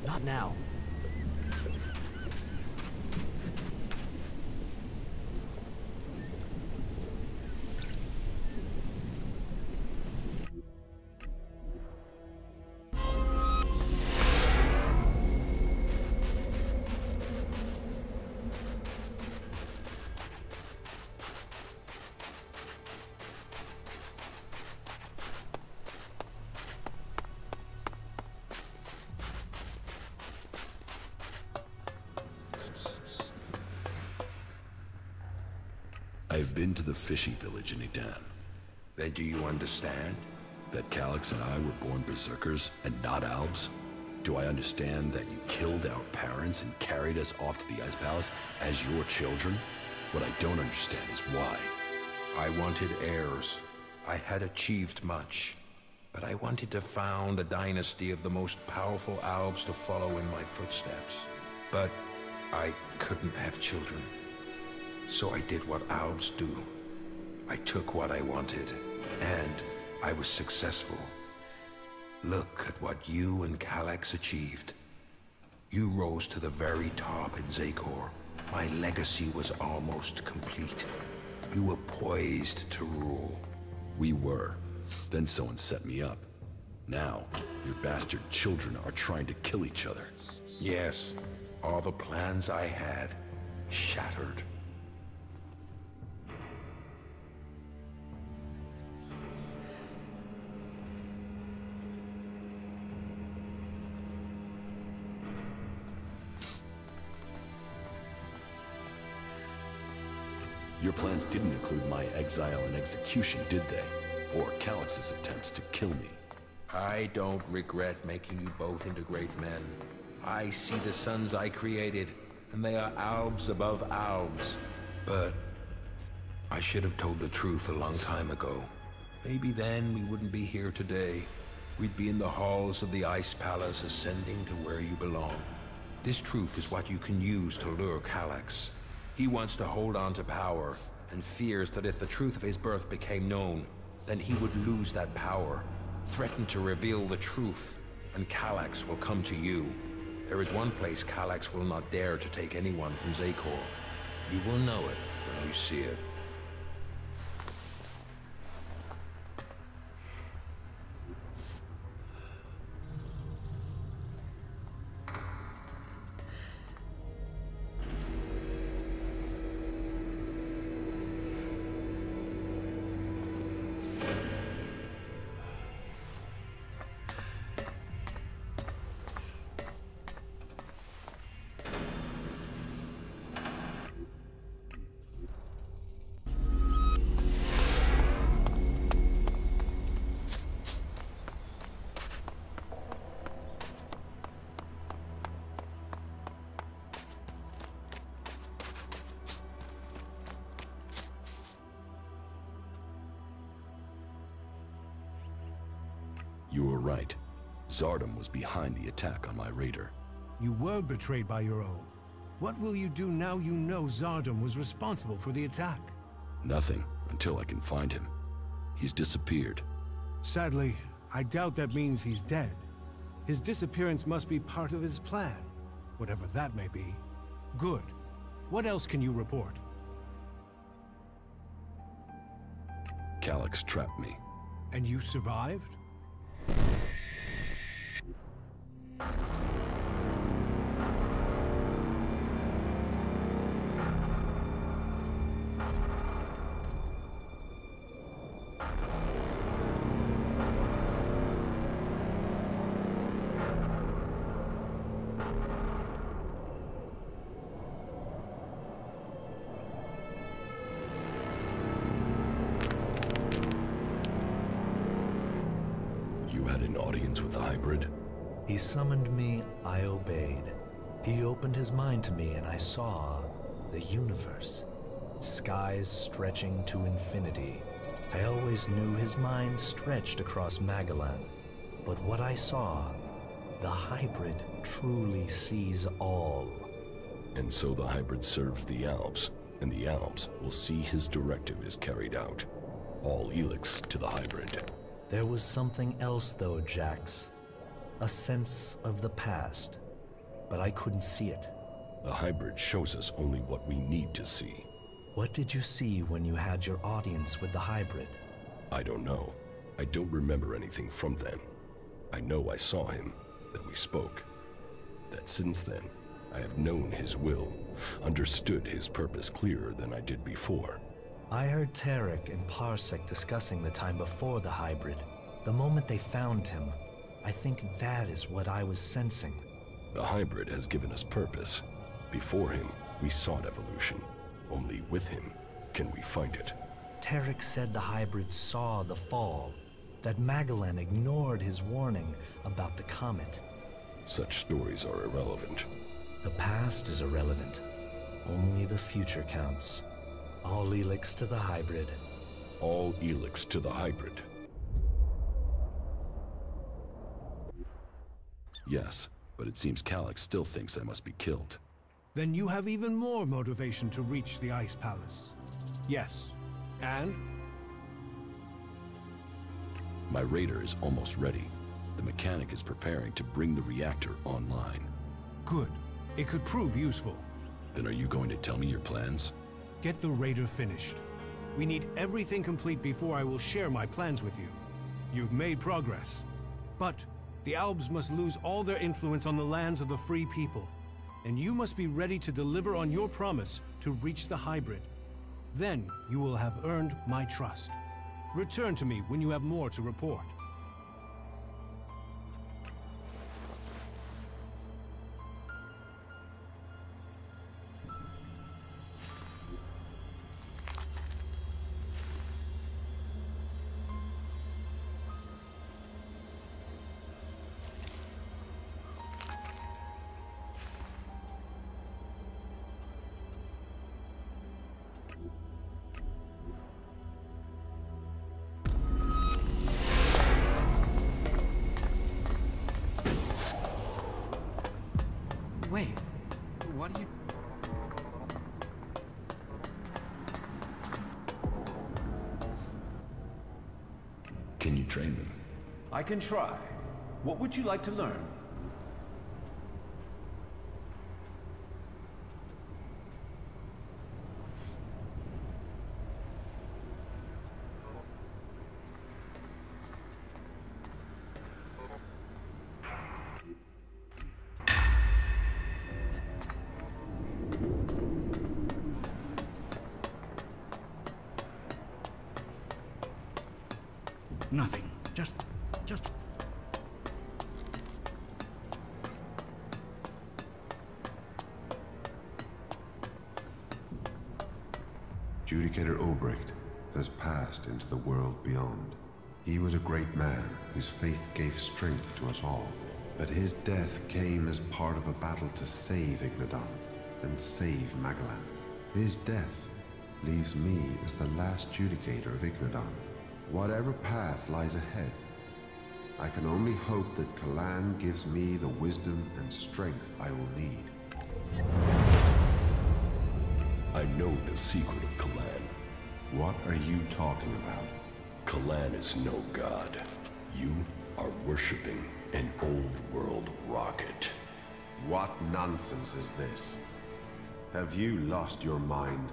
Not now. I've been to the fishing village in Edan. Then do you understand? That Kalax and I were born berserkers and not albs? Do I understand that you killed our parents and carried us off to the Ice Palace as your children? What I don't understand is why. I wanted heirs. I had achieved much. But I wanted to found a dynasty of the most powerful albs to follow in my footsteps. But I couldn't have children. So I did what albs do. I took what I wanted, and I was successful. Look at what you and Kallax achieved. You rose to the very top in Zakor. My legacy was almost complete. You were poised to rule. We were. Then someone set me up. Now, your bastard children are trying to kill each other. Yes, all the plans I had shattered. Your plans didn't include my exile and execution, did they? Or Kallax's attempts to kill me? I don't regret making you both into great men. I see the sons I created, and they are albs above albs. But I should have told the truth a long time ago. Maybe then we wouldn't be here today. We'd be in the halls of the Ice Palace, ascending to where you belong. This truth is what you can use to lure Kallax. He wants to hold on to power, and fears that if the truth of his birth became known, then he would lose that power, threaten to reveal the truth, and Kallax will come to you. There is one place Kallax will not dare to take anyone from Zakor. You will know it when you see it. You were right. Zardom was behind the attack on my raider. You were betrayed by your own. What will you do now you know Zardom was responsible for the attack? Nothing, until I can find him. He's disappeared. Sadly, I doubt that means he's dead. His disappearance must be part of his plan, whatever that may be. Good. What else can you report? Kallax trapped me. And you survived? You had an audience with the hybrid? He summoned me, I obeyed. He opened his mind to me and I saw the universe. Skies stretching to infinity. I always knew his mind stretched across Magalan. But what I saw, the hybrid truly sees all. And so the hybrid serves the Alps, and the Alps will see his directive is carried out. All Elex to the hybrid. There was something else though, Jax. A sense of the past. But I couldn't see it. The hybrid shows us only what we need to see. What did you see when you had your audience with the hybrid? I don't know. I don't remember anything from then. I know I saw him, that we spoke. That since then, I have known his will, understood his purpose clearer than I did before. I heard Tarek and Parsec discussing the time before the hybrid. The moment they found him, I think that is what I was sensing. The hybrid has given us purpose. Before him, we sought evolution. Only with him, Can we find it? Tarek said the hybrid saw the fall, that Magellan ignored his warning about the comet. Such stories are irrelevant. The past is irrelevant. Only the future counts. All Elex to the hybrid. All Elex to the hybrid. Yes, but it seems Kalax still thinks I must be killed. Then you have even more motivation to reach the Ice Palace. Yes. And? My raider is almost ready. The mechanic is preparing to bring the reactor online. Good. It could prove useful. Then are you going to tell me your plans? Get the raider finished. We need everything complete before I will share my plans with you. You've made progress. But the Albs must lose all their influence on the lands of the free people. And you must be ready to deliver on your promise to reach the hybrid. Then you will have earned my trust. Return to me when you have more to report. Wait, what are you... Can you train me? I can try. What would you like to learn? Nothing. Just... Judicator Obrecht has passed into the world beyond. He was a great man whose faith gave strength to us all. But his death came as part of a battle to save Ignadan and save Magellan. His death leaves me as the last Judicator of Ignadan. Whatever path lies ahead, I can only hope that Kallane gives me the wisdom and strength I will need. I know the secret of Kallane. What are you talking about? Kallane is no god. You are worshipping an old world rocket. What nonsense is this? Have you lost your mind?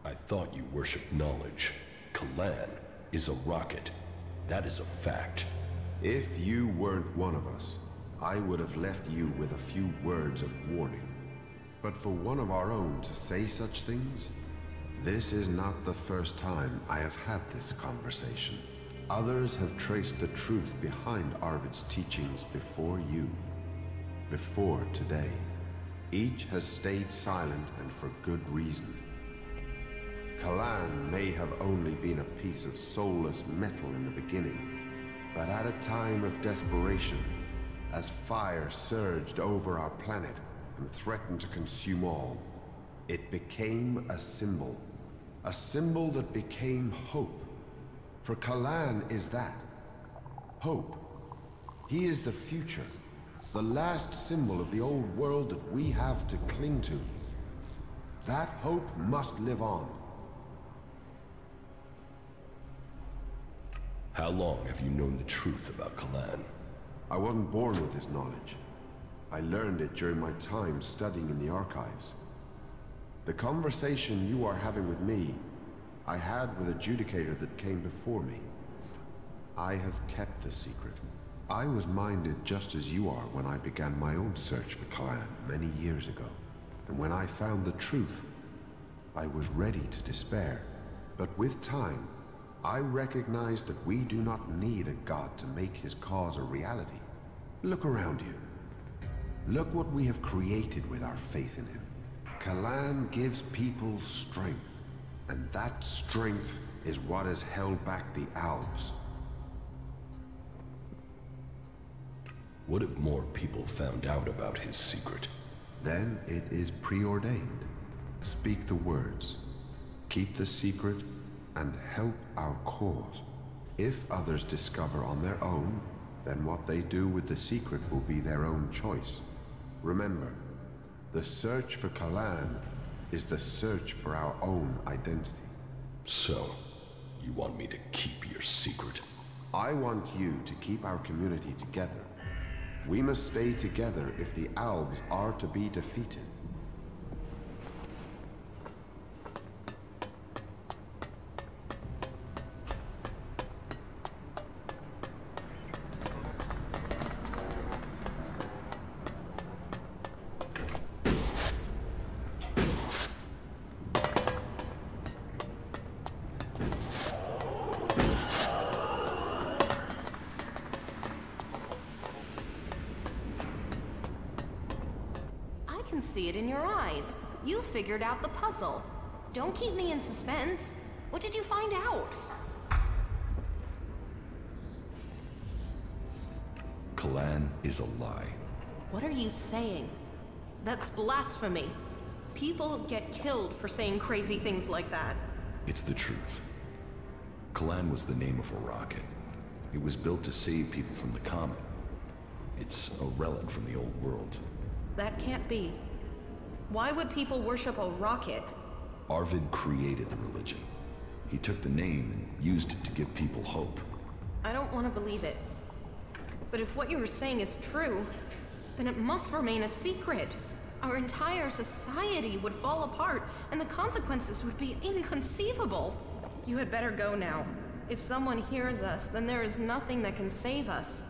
I thought you worshipped knowledge. Kallane is a rocket. That is a fact. If you weren't one of us, I would have left you with a few words of warning. But for one of our own to say such things? This is not the first time I have had this conversation. Others have traced the truth behind Arvid's teachings before you. Before today. Each has stayed silent and for good reason. Kallane may have only been a piece of soulless metal in the beginning, but at a time of desperation, as fire surged over our planet and threatened to consume all, it became a symbol that became hope. For Kallane is that. Hope. He is the future, the last symbol of the old world that we have to cling to. That hope must live on. How long have you known the truth about Kallane? I wasn't born with this knowledge. I learned it during my time studying in the archives. The conversation you are having with me, I had with a Judicator that came before me. I have kept the secret. I was minded just as you are when I began my own search for Kallane many years ago. And when I found the truth, I was ready to despair. But with time, I recognized that we do not need a god to make his cause a reality. Look around you. Look what we have created with our faith in him. Kallane gives people strength And that strength is what has held back the Alps. What if more people found out about his secret? Then it is preordained. Speak the words, keep the secret, and help our cause. If others discover on their own, then what they do with the secret will be their own choice. Remember, the search for Kallane is the search for our own identity. So, you want me to keep your secret? I want you to keep our community together. We must stay together if the Albs are to be defeated. See it in your eyes. You figured out the puzzle. Don't keep me in suspense. What did you find out? Kallane is a lie. What are you saying? That's blasphemy. People get killed for saying crazy things like that. It's the truth. Kallane was the name of a rocket. It was built to save people from the comet. It's a relic from the old world. That can't be. Why would people worship a rocket? Arvid created the religion. He took the name and used it to give people hope. I don't want to believe it. But if what you were saying is true, then it must remain a secret. Our entire society would fall apart, and the consequences would be inconceivable. You had better go now. If someone hears us, then there is nothing that can save us.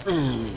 Mm.